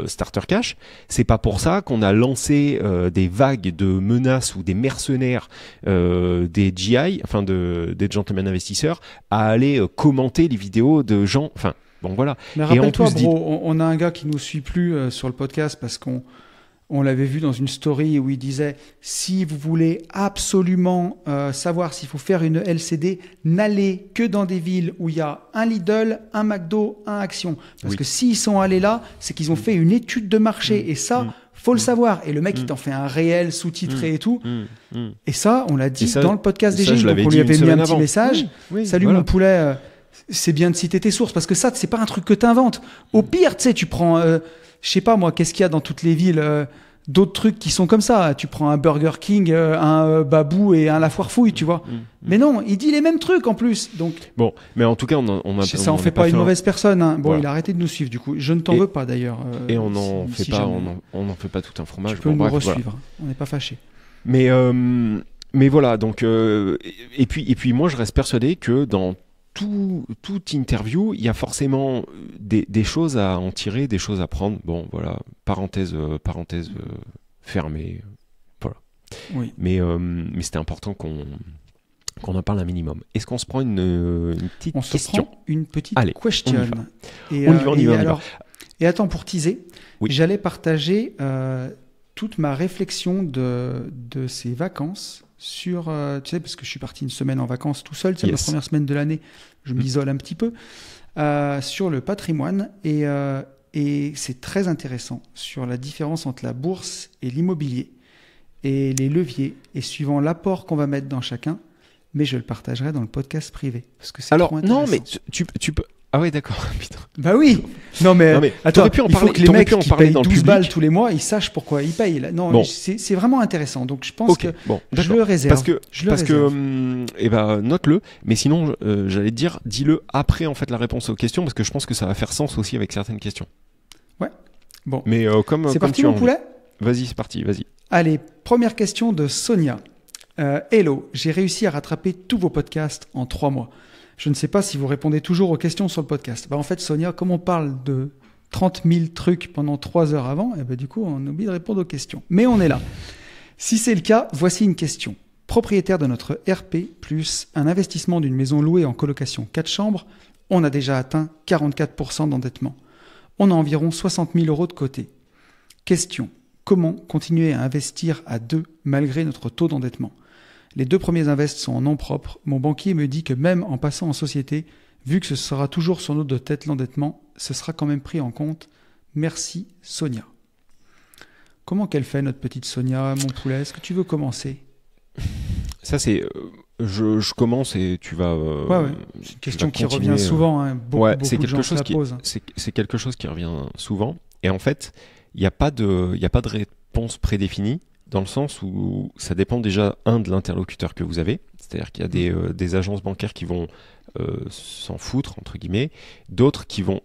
Starter Cash. C'est pas pour ça qu'on a lancé des vagues de menaces ou des mercenaires des GI, enfin des gentlemen investisseurs, à aller commenter les vidéos de gens. Enfin, bon voilà. Mais rappelle-toi, bro, on a un gars qui nous suit plus sur le podcast parce qu'on l'avait vu dans une story où il disait « Si vous voulez absolument savoir s'il faut faire une LCD, n'allez que dans des villes où il y a un Lidl, un McDo, un Action. Parce que s'ils sont allés là, c'est qu'ils ont fait une étude de marché. Et ça, faut le savoir. » Et le mec, il t'en fait un réel sous-titré et tout. Et ça, on l'a dit dans le podcast des génies. Donc on lui avait mis un petit message. « Salut mon poulet, c'est bien de citer tes sources. » Parce que ça, c'est pas un truc que t'inventes. Au pire, tu sais, tu prends... je sais pas moi, qu'est-ce qu'il y a dans toutes les villes d'autres trucs qui sont comme ça. Tu prends un Burger King, un Babou et un La Foire Fouille, tu vois. Mais non, il dit les mêmes trucs en plus. Donc bon, mais en tout cas, ça en fait pas une mauvaise personne. Hein. Bon, il a arrêté de nous suivre du coup. Je ne t'en veux pas d'ailleurs. Et on n'en fait pas tout un fromage. Tu peux nous resuivre. Voilà. On n'est pas fâchés. Mais voilà. Donc et puis moi, je reste persuadé que dans toute interview, il y a forcément des choses à en tirer, des choses à prendre. Bon, voilà, parenthèse fermée. Voilà. Oui. Mais c'était important qu'on en parle un minimum. Est-ce qu'on se prend une petite question ? On se prend une petite question. On y va. Et attends, pour teaser, j'allais partager toute ma réflexion de ces vacances sur, tu sais, parce que je suis parti une semaine en vacances tout seul, c'est la première semaine de l'année, je m'isole un petit peu, sur le patrimoine, et c'est très intéressant sur la différence entre la bourse et l'immobilier, et les leviers, et suivant l'apport qu'on va mettre dans chacun, mais je le partagerai dans le podcast privé, parce que c'est trop intéressant. Non, mais tu peux... Ah ouais, d'accord, putain. Bah oui. Non mais attends, il faut que les mecs qui payent 12 balles tous les mois, ils sachent pourquoi ils payent. Non, bon. C'est vraiment intéressant. Donc je pense que je le réserve. Parce que note-le. Mais sinon, j'allais te dire, dis-le après en fait la réponse aux questions, parce que je pense que ça va faire sens aussi avec certaines questions. Ouais. Bon. Mais c'est parti mon poulet. Vas-y, c'est parti, vas-y. Allez, première question de Sonia. Hello, j'ai réussi à rattraper tous vos podcasts en 3 mois. Je ne sais pas si vous répondez toujours aux questions sur le podcast. En fait, Sonia, comme on parle de 30 000 trucs pendant 3 heures avant, et ben du coup, on oublie de répondre aux questions. Mais on est là. Si c'est le cas, voici une question. Propriétaire de notre RP, plus un investissement d'une maison louée en colocation 4 chambres, on a déjà atteint 44% d'endettement. On a environ 60 000 € de côté. Question. Comment continuer à investir à 2 malgré notre taux d'endettement? Les 2 premiers invests sont en nom propre. Mon banquier me dit que même en passant en société, vu que ce sera toujours sur notre tête l'endettement, ce sera quand même pris en compte. Merci Sonia. Comment qu'elle fait notre petite Sonia, mon poulet? Est-ce que tu veux commencer? Ça c'est... Je commence et tu vas... ouais. C'est une question qui revient souvent. Hein. Beaucoup de gens se la posent. C'est quelque chose qui revient souvent. Et en fait, il n'y a pas de réponse prédéfinie, dans le sens où ça dépend déjà, de l'interlocuteur que vous avez. C'est-à-dire qu'il y a des agences bancaires qui vont s'en foutre, entre guillemets, d'autres qui vont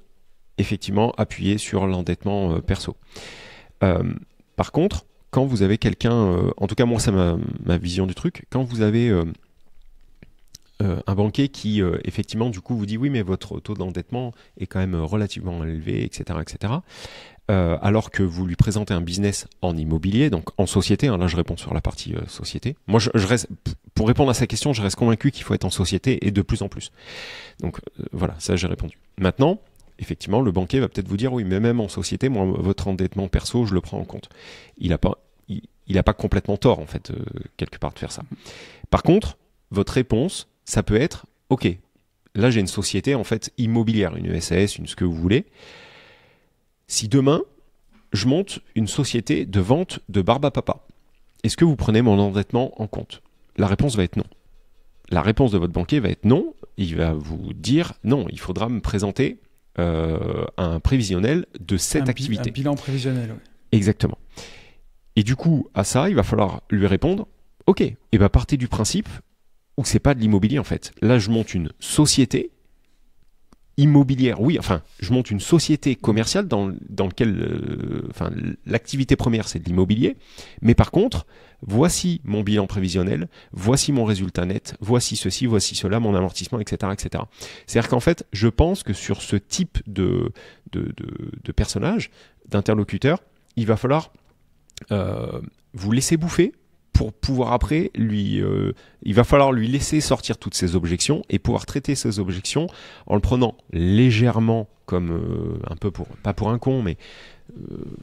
effectivement appuyer sur l'endettement perso. Par contre, quand vous avez quelqu'un, en tout cas moi c'est ma vision du truc, quand vous avez un banquier qui effectivement du coup vous dit oui mais votre taux d'endettement est quand même relativement élevé, etc. etc. Alors que vous lui présentez un business en immobilier, donc en société, là je réponds sur la partie société. Moi je reste, pour répondre à sa question, je reste convaincu qu'il faut être en société et de plus en plus. Donc voilà, ça j'ai répondu. Maintenant, effectivement, le banquier va peut-être vous dire oui mais même en société, moi votre endettement perso, je le prends en compte. Il n'a pas complètement tort en fait, quelque part de faire ça. Par contre, votre réponse, ça peut être ok, là j'ai une société en fait immobilière, une SAS, ce que vous voulez. Si demain, je monte une société de vente de barbe à papa, est-ce que vous prenez mon endettement en compte? La réponse va être non. La réponse de votre banquier va être non. Il va vous dire non, il faudra me présenter un prévisionnel de cette activité. Un bilan prévisionnel, oui. Exactement. Et du coup, à ça, il va falloir lui répondre ok, et ben partez du principe où c'est pas de l'immobilier en fait. Là, je monte une société immobilière, oui, enfin, je monte une société commerciale dans laquelle l'activité première, c'est de l'immobilier. Mais par contre, voici mon bilan prévisionnel, voici mon résultat net, voici ceci, voici cela, mon amortissement, etc. etc. C'est-à-dire qu'en fait, je pense que sur ce type de personnage, d'interlocuteur, il va falloir vous laisser bouffer pour pouvoir après il va falloir lui laisser sortir toutes ses objections et pouvoir traiter ces objections en le prenant légèrement comme un peu pas pour un con, mais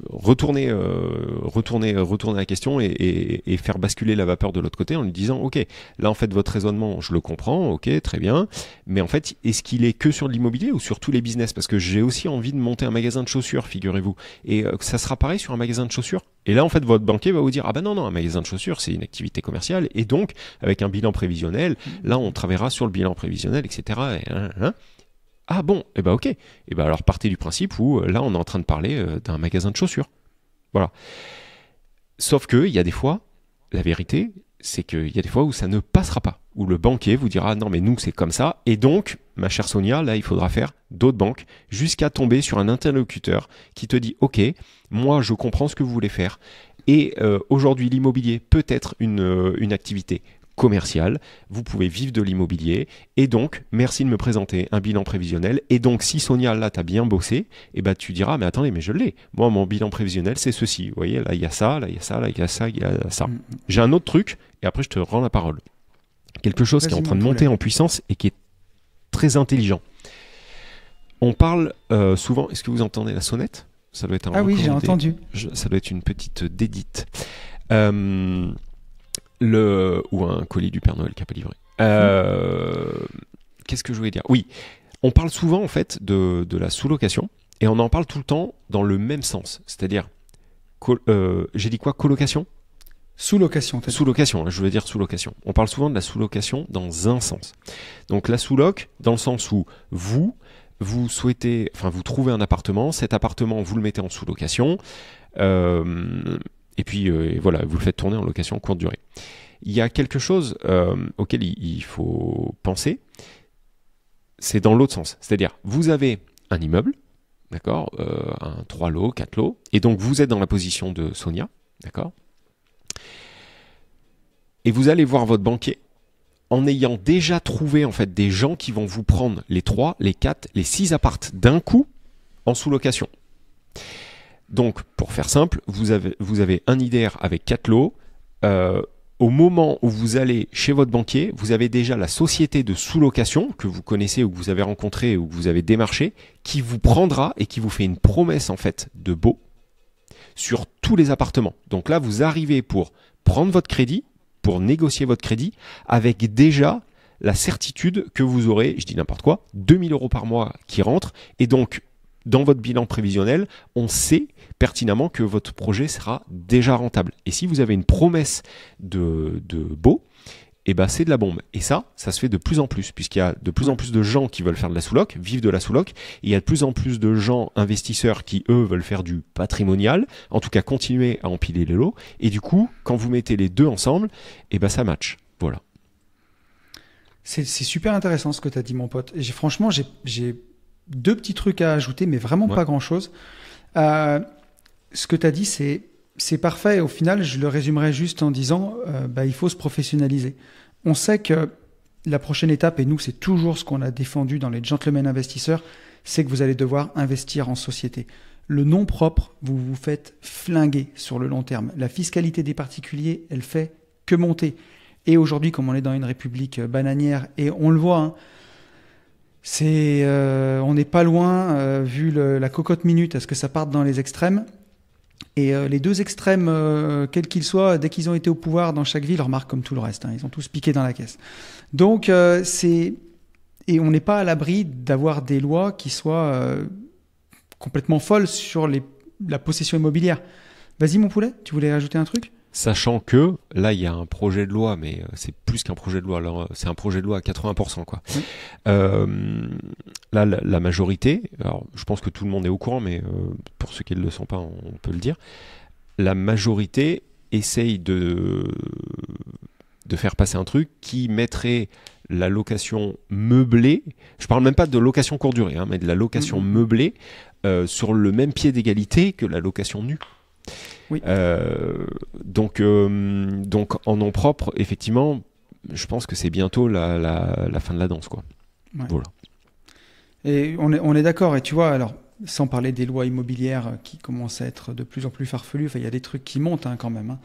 retourner la question et faire basculer la vapeur de l'autre côté en lui disant ok, là en fait votre raisonnement je le comprends, ok très bien, mais en fait est-ce qu'il est que sur l'immobilier ou sur tous les business, parce que j'ai aussi envie de monter un magasin de chaussures, figurez-vous, et ça sera pareil sur un magasin de chaussures. Et là en fait votre banquier va vous dire ah ben non, un magasin de chaussures c'est une activité commerciale et donc avec un bilan prévisionnel, là on travaillera sur le bilan prévisionnel, etc. Ah bon, et ben ok. Et ben alors partez du principe où là on est en train de parler d'un magasin de chaussures. Voilà. Sauf que il y a des fois, la vérité, c'est qu'il y a des fois où ça ne passera pas, où le banquier vous dira non mais nous c'est comme ça, et donc ma chère Sonia, là il faudra faire d'autres banques jusqu'à tomber sur un interlocuteur qui te dit ok, moi je comprends ce que vous voulez faire, et aujourd'hui l'immobilier peut être une activité commercial, vous pouvez vivre de l'immobilier et donc merci de me présenter un bilan prévisionnel, et donc si Sonia là t'as bien bossé, et ben tu diras mais attendez mais je l'ai, moi mon bilan prévisionnel c'est ceci, vous voyez là il y a ça, là il y a ça, là il y a ça, il y a ça. J'ai un autre truc et après je te rends la parole. Quelque chose qui est en train de monter en puissance et qui est très intelligent. On parle souvent, est-ce que vous entendez la sonnette? Ça doit être un oui, j'ai entendu. Ça doit être une petite dédite. Ou un colis du Père Noël qui n'a pas livré. Qu'est-ce que je voulais dire? Oui, on parle souvent en fait de la sous-location et on en parle tout le temps dans le même sens. C'est-à-dire, j'ai dit quoi? Colocation? Sous-location. Sous-location, je veux dire sous-location. On parle souvent de la sous-location dans un sens. Donc la sous-loc, dans le sens où vous souhaitez, enfin vous trouvez un appartement, cet appartement vous le mettez en sous-location, et puis voilà, vous le faites tourner en location courte durée. Il y a quelque chose auquel il faut penser, c'est dans l'autre sens. C'est-à-dire, vous avez un immeuble, d'accord, un 3 lots, 4 lots, et donc vous êtes dans la position de Sonia, d'accord, et vous allez voir votre banquier en ayant déjà trouvé en fait des gens qui vont vous prendre les 3, les 4, les 6 appartes d'un coup en sous-location. Donc, pour faire simple, vous avez un IDR avec 4 lots. Au moment où vous allez chez votre banquier, vous avez déjà la société de sous-location que vous connaissez ou que vous avez rencontrée ou que vous avez démarché, qui vous prendra et qui vous fait une promesse en fait de baux sur tous les appartements. Donc là, vous arrivez pour prendre votre crédit, pour négocier votre crédit, avec déjà la certitude que vous aurez, je dis n'importe quoi, 2 000 € par mois qui rentrent. Et donc, dans votre bilan prévisionnel, on sait pertinemment que votre projet sera déjà rentable. Et si vous avez une promesse de baux, eh ben c'est de la bombe. Et ça se fait de plus en plus, puisqu'il y a de plus en plus de gens qui veulent faire de la sous-loc, vivre de la sous-loc. Et il y a de plus en plus de gens investisseurs qui, eux, veulent faire du patrimonial, en tout cas continuer à empiler les lots. Et du coup, quand vous mettez les deux ensemble, eh ben ça match. Voilà. C'est super intéressant ce que tu as dit, mon pote. Et franchement, j'ai 2 petits trucs à ajouter, mais vraiment pas grand-chose. Ce que tu as dit, c'est parfait. Et au final, je le résumerai juste en disant il faut se professionnaliser. On sait que la prochaine étape, et nous, c'est toujours ce qu'on a défendu dans les Gentlemen Investisseurs, c'est que vous allez devoir investir en société. Le nom propre, vous vous faites flinguer sur le long terme. La fiscalité des particuliers, elle fait que monter. Et aujourd'hui, comme on est dans une république bananière, et on le voit, hein, on n'est pas loin, vu la cocotte minute, à ce que ça parte dans les extrêmes. Et les 2 extrêmes, quels qu'ils soient, dès qu'ils ont été au pouvoir dans chaque ville, remarque comme tout le reste, hein, ils ont tous piqué dans la caisse. Donc, et on n'est pas à l'abri d'avoir des lois qui soient complètement folles sur la possession immobilière. Vas-y, mon poulet, tu voulais ajouter un truc ? Sachant que là, il y a un projet de loi, mais c'est plus qu'un projet de loi. Alors, c'est un projet de loi à 80%, quoi. Oui. Là, la majorité, alors je pense que tout le monde est au courant, mais pour ceux qui ne le sont pas, on peut le dire. La majorité essaye de faire passer un truc qui mettrait la location meublée, je parle même pas de location courte durée, hein, mais de la location meublée sur le même pied d'égalité que la location nue. Oui. Donc en nom propre, effectivement, je pense que c'est bientôt la fin de la danse, quoi. Ouais. Voilà. Et on est d'accord. Et tu vois, alors sans parler des lois immobilières qui commencent à être de plus en plus farfelues, enfin il y a des trucs qui montent hein, quand même.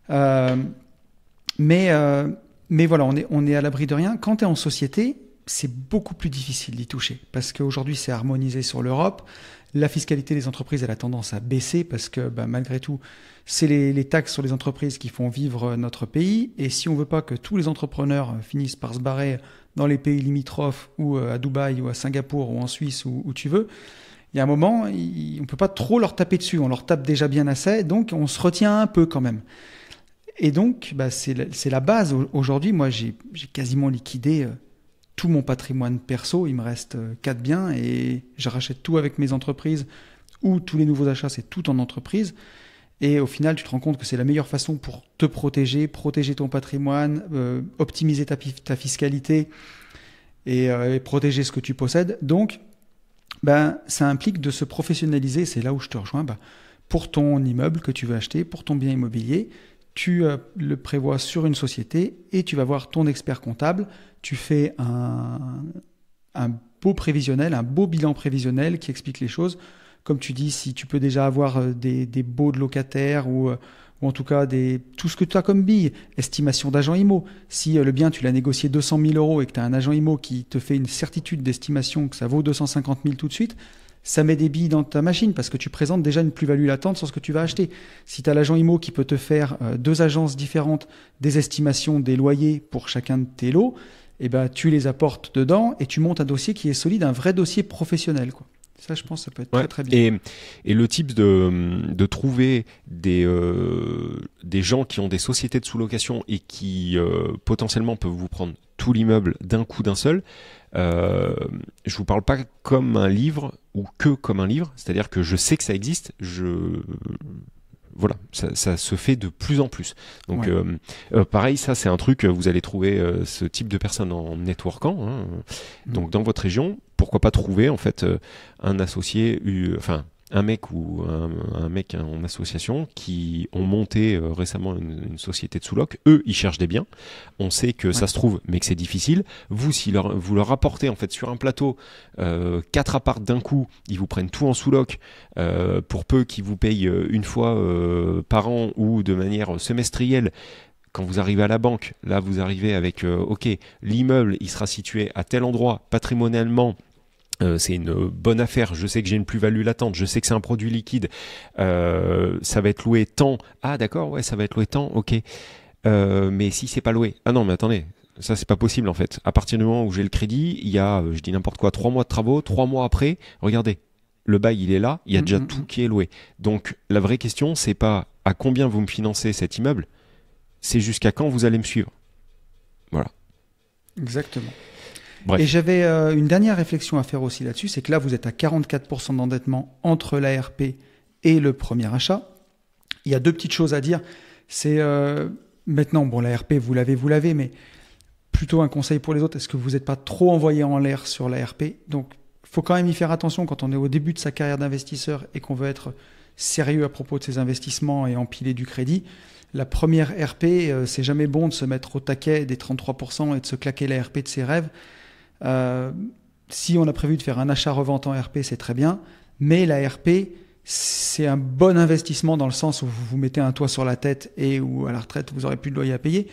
Hein. Mais voilà, on est à l'abri de rien. Quand tu es en société, c'est beaucoup plus difficile d'y toucher parce qu'aujourd'hui c'est harmonisé sur l'Europe. La fiscalité des entreprises, elle a tendance à baisser parce que malgré tout, c'est les taxes sur les entreprises qui font vivre notre pays. Et si on ne veut pas que tous les entrepreneurs finissent par se barrer dans les pays limitrophes ou à Dubaï ou à Singapour ou en Suisse ou où tu veux, il y a un moment, on ne peut pas trop leur taper dessus. On leur tape déjà bien assez, donc on se retient un peu quand même. Et donc, c'est la base. Aujourd'hui, moi, j'ai quasiment liquidé tout mon patrimoine perso, il me reste 4 biens et je rachète tout avec mes entreprises ou tous les nouveaux achats, c'est tout en entreprise. Et au final, tu te rends compte que c'est la meilleure façon pour te protéger ton patrimoine, optimiser ta fiscalité et protéger ce que tu possèdes. Donc, ça implique de se professionnaliser. C'est là où je te rejoins. Pour ton immeuble que tu veux acheter, pour ton bien immobilier, tu le prévois sur une société et tu vas voir ton expert comptable. Tu fais un beau prévisionnel, un beau bilan prévisionnel qui explique les choses. Comme tu dis, si tu peux déjà avoir des baux de locataires ou en tout cas tout ce que tu as comme bille, estimation d'agent IMO. Si le bien, tu l'as négocié 200 000 € et que tu as un agent IMO qui te fait une certitude d'estimation que ça vaut 250 000 tout de suite, ça met des billes dans ta machine parce que tu présentes déjà une plus-value latente sur ce que tu vas acheter. Si tu as l'agent IMO qui peut te faire 2 agences différentes des estimations des loyers pour chacun de tes lots, tu les apportes dedans et tu montes un dossier qui est solide, un vrai dossier professionnel, quoi. Ça, je pense, ça peut être très très bien. Et le type de trouver des gens qui ont des sociétés de sous-location et qui potentiellement peuvent vous prendre tout l'immeuble d'un coup d'un seul, je vous parle pas comme un livre ou que comme un livre, c'est-à-dire que je sais que ça existe, voilà, ça se fait de plus en plus. Donc pareil, ça c'est un truc, vous allez trouver ce type de personnes en networkant, hein. Donc dans votre région, pourquoi pas trouver en fait un associé, un mec ou un mec en association qui ont monté récemment une société de sous-loc. Eux, ils cherchent des biens. On sait que ça se trouve, mais que c'est difficile. Vous, si vous leur apportez en fait sur un plateau 4 apparts d'un coup, ils vous prennent tout en sous-loc pour peu qu'ils vous payent une fois par an ou de manière semestrielle. Quand vous arrivez à la banque, là vous arrivez avec ok, l'immeuble il sera situé à tel endroit patrimonialement. C'est une bonne affaire, je sais que j'ai une plus-value latente, je sais que c'est un produit liquide, ça va être loué tant. Ah d'accord, ouais, ça va être loué tant, ok. Mais si c'est pas loué, ah non mais attendez, ça c'est pas possible en fait. À partir du moment où j'ai le crédit, il y a, je dis n'importe quoi, 3 mois de travaux, 3 mois après, regardez, le bail il est là, il y a déjà tout qui est loué. Donc la vraie question c'est pas à combien vous me financez cet immeuble, c'est jusqu'à quand vous allez me suivre. Voilà. Exactement. Bref. Et j'avais une dernière réflexion à faire aussi là-dessus, c'est que là, vous êtes à 44% d'endettement entre l'ARP et le premier achat. Il y a 2 petites choses à dire. C'est maintenant, bon, l'ARP, vous l'avez, mais plutôt un conseil pour les autres, est-ce que vous n'êtes pas trop envoyé en l'air sur l'ARP? Donc, il faut quand même y faire attention quand on est au début de sa carrière d'investisseur et qu'on veut être sérieux à propos de ses investissements et empiler du crédit. La première RP, c'est jamais bon de se mettre au taquet des 33% et de se claquer la RP de ses rêves. Si on a prévu de faire un achat-revente en RP, c'est très bien, mais la RP, c'est un bon investissement dans le sens où vous vous mettez un toit sur la tête et où à la retraite, vous n'aurez plus de loyer à payer.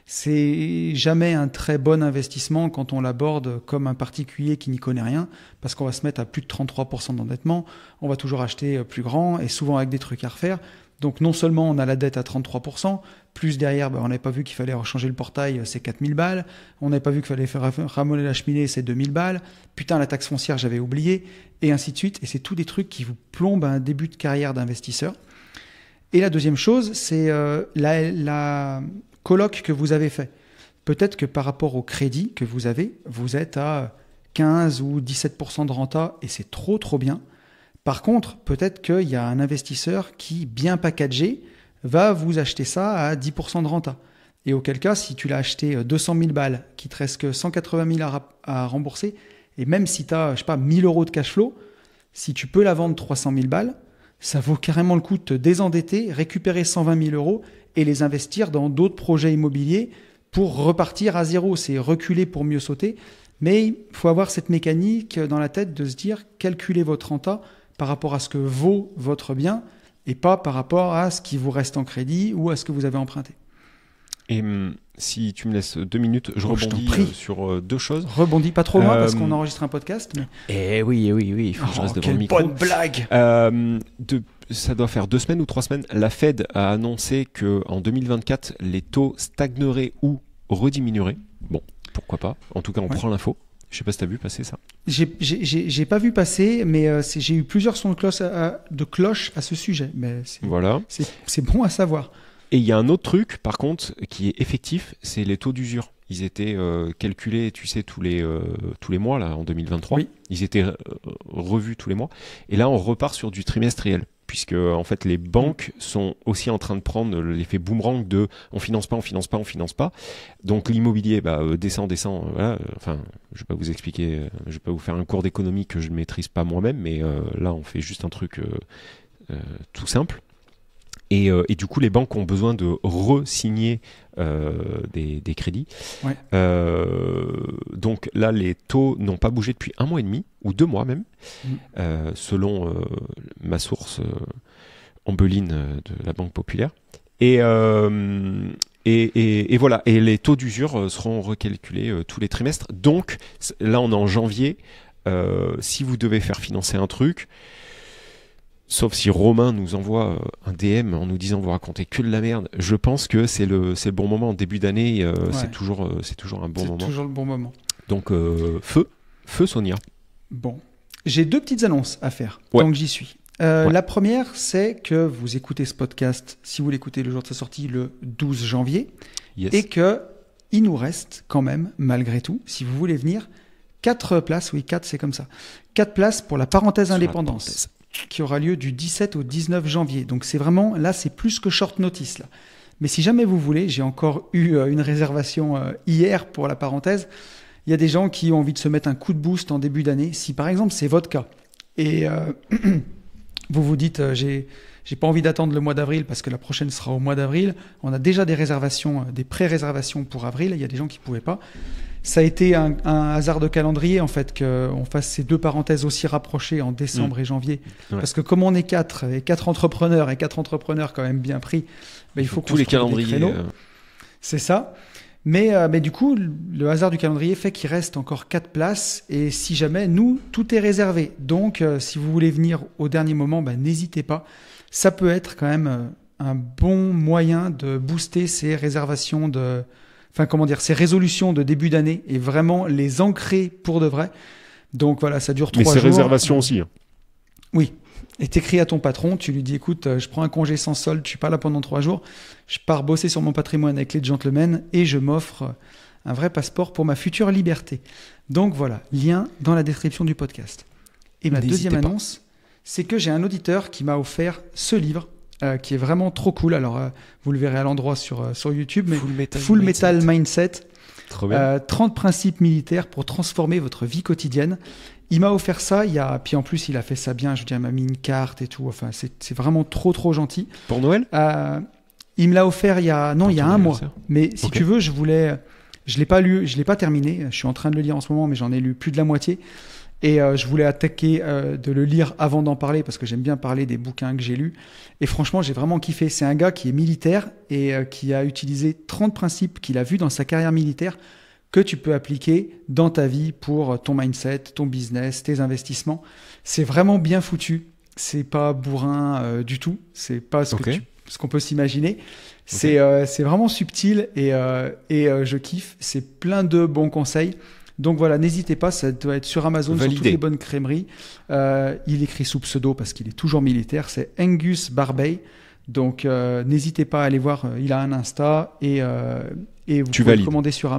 C'est jamais un très bon investissement quand on l'aborde comme un particulier qui n'y connaît rien, parce qu'on va se mettre à plus de 33% d'endettement, on va toujours acheter plus grand et souvent avec des trucs à refaire. Donc non seulement on a la dette à 33%, plus derrière, on n'avait pas vu qu'il fallait rechanger le portail, c'est 4000 balles. On n'avait pas vu qu'il fallait faire ramoler la cheminée, c'est 2000 balles. Putain, la taxe foncière, j'avais oublié. Et ainsi de suite. Et c'est tous des trucs qui vous plombent à un début de carrière d'investisseur. Et la deuxième chose, c'est la coloc que vous avez fait. Peut-être que par rapport au crédit que vous avez, vous êtes à 15 ou 17% de renta et c'est trop bien. Par contre, peut-être qu'il y a un investisseur qui, bien packagé, va vous acheter ça à 10% de renta. Et auquel cas, si tu l'as acheté 200 000 balles, qu'il te reste que 180 000 à rembourser, et même si tu as, 1000 euros de cash flow, si tu peux la vendre 300 000 balles, ça vaut carrément le coup de te désendetter, récupérer 120 000 euros et les investir dans d'autres projets immobiliers pour repartir à zéro. C'est reculer pour mieux sauter. Mais il faut avoir cette mécanique dans la tête de se dire, calculez votre renta par rapport à ce que vaut votre bien et pas par rapport à ce qui vous reste en crédit ou à ce que vous avez emprunté. Et si tu me laisses 2 minutes, je rebondis sur 2 choses. Rebondis pas trop loin parce qu'on enregistre un podcast. Mais... Eh oui, il faut que je reste devant le micro. Quelle bonne blague. Ça doit faire 2 semaines ou 3 semaines. La Fed a annoncé qu'en 2024, les taux stagneraient ou rediminueraient. Bon, pourquoi pas. En tout cas, on prend l'info. Je sais pas si tu as vu passer ça. J'ai pas vu passer, mais j'ai eu plusieurs sons de cloche à ce sujet. Mais c'est bon à savoir. Et il y a un autre truc, par contre, qui est effectif, c'est les taux d'usure. Ils étaient calculés, tu sais, tous les mois, là, en 2023. Oui. Ils étaient revus tous les mois. Et là, on repart sur du trimestriel. Puisque, en fait, les banques sont aussi en train de prendre l'effet boomerang de on finance pas. Donc, l'immobilier, descend. Voilà. Enfin, je vais pas vous expliquer, je vais pas vous faire un cours d'économie que je ne maîtrise pas moi-même, mais là, on fait juste un truc tout simple. Et du coup, les banques ont besoin de re-signer des crédits. Ouais. Donc là, les taux n'ont pas bougé depuis 1 mois et demi, ou 2 mois même, selon ma source Ambeline de la Banque Populaire. Et voilà. Et les taux d'usure seront recalculés tous les trimestres. Donc là, on est en janvier. Si vous devez faire financer un truc, sauf si Romain nous envoie un DM en nous disant vous racontez que de la merde, je pense que c'est le bon moment. En début d'année, c'est toujours un bon moment. C'est toujours le bon moment. Donc feu Sonia. Bon, j'ai 2 petites annonces à faire tant que j'y suis. La première, c'est que vous écoutez ce podcast, si vous l'écoutez le jour de sa sortie, le 12 janvier, et qu'il nous reste quand même, malgré tout, si vous voulez venir, 4 places, 4 c'est comme ça, 4 places pour la parenthèse indépendance. Qui aura lieu du 17 au 19 janvier. Donc c'est vraiment, là c'est plus que short notice. Là. Mais si jamais vous voulez, j'ai encore eu une réservation hier pour la parenthèse. Il y a des gens qui ont envie de se mettre un coup de boost en début d'année. Si par exemple c'est votre cas et vous vous dites, j'ai pas envie d'attendre le mois d'avril parce que la prochaine sera au mois d'avril. On a déjà des réservations, des pré-réservations pour avril. Il y a des gens qui ne pouvaient pas. Ça a été un hasard de calendrier, en fait, qu'on fasse ces 2 parenthèses aussi rapprochées en décembre et janvier. Ouais. Parce que comme on est 4 entrepreneurs et 4 entrepreneurs quand même bien pris, il faut qu'on tous les calendriers. C'est ça. Mais du coup, le hasard du calendrier fait qu'il reste encore 4 places. Et si jamais, nous, tout est réservé. Donc, si vous voulez venir au dernier moment, n'hésitez pas. Ça peut être quand même un bon moyen de booster ces réservations ces résolutions de début d'année et vraiment les ancrer pour de vrai. Donc voilà, ça dure 3 jours. Mais ces réservations aussi. Hein. Oui. Et t'écris à ton patron, tu lui dis, écoute, je prends un congé sans solde, je suis pas là pendant 3 jours, je pars bosser sur mon patrimoine avec les gentlemen et je m'offre un vrai passeport pour ma future liberté. Donc voilà, lien dans la description du podcast. Et ma deuxième annonce, c'est que j'ai un auditeur qui m'a offert ce livre, qui est vraiment trop cool. Alors, vous le verrez à l'endroit sur YouTube, mais Full Metal Mindset. Trop bien. 30 principes militaires pour transformer votre vie quotidienne. Il m'a offert ça, puis en plus il a fait ça bien, je veux dire, il m'a mis une carte et tout, enfin c'est vraiment trop trop gentil. Pour Noël ? Il me l'a offert il y a un mois, mais si tu veux, je l'ai pas lu, je l'ai pas terminé, je suis en train de le lire en ce moment, mais j'en ai lu plus de la moitié, et je voulais attaquer de le lire avant d'en parler, parce que j'aime bien parler des bouquins que j'ai lus, et franchement j'ai vraiment kiffé. C'est un gars qui est militaire, et qui a utilisé 30 principes qu'il a vus dans sa carrière militaire, que tu peux appliquer dans ta vie pour ton mindset, ton business, tes investissements. C'est vraiment bien foutu. C'est pas bourrin du tout. C'est pas ce qu'on peut s'imaginer. C'est vraiment subtil et je kiffe. C'est plein de bons conseils. Donc voilà, n'hésitez pas, ça doit être sur Amazon, sur toutes les bonnes crèmeries. Il écrit sous pseudo parce qu'il est toujours militaire. C'est Angus Barbey. Donc n'hésitez pas à aller voir. Il a un Insta et vous pouvez le commander sur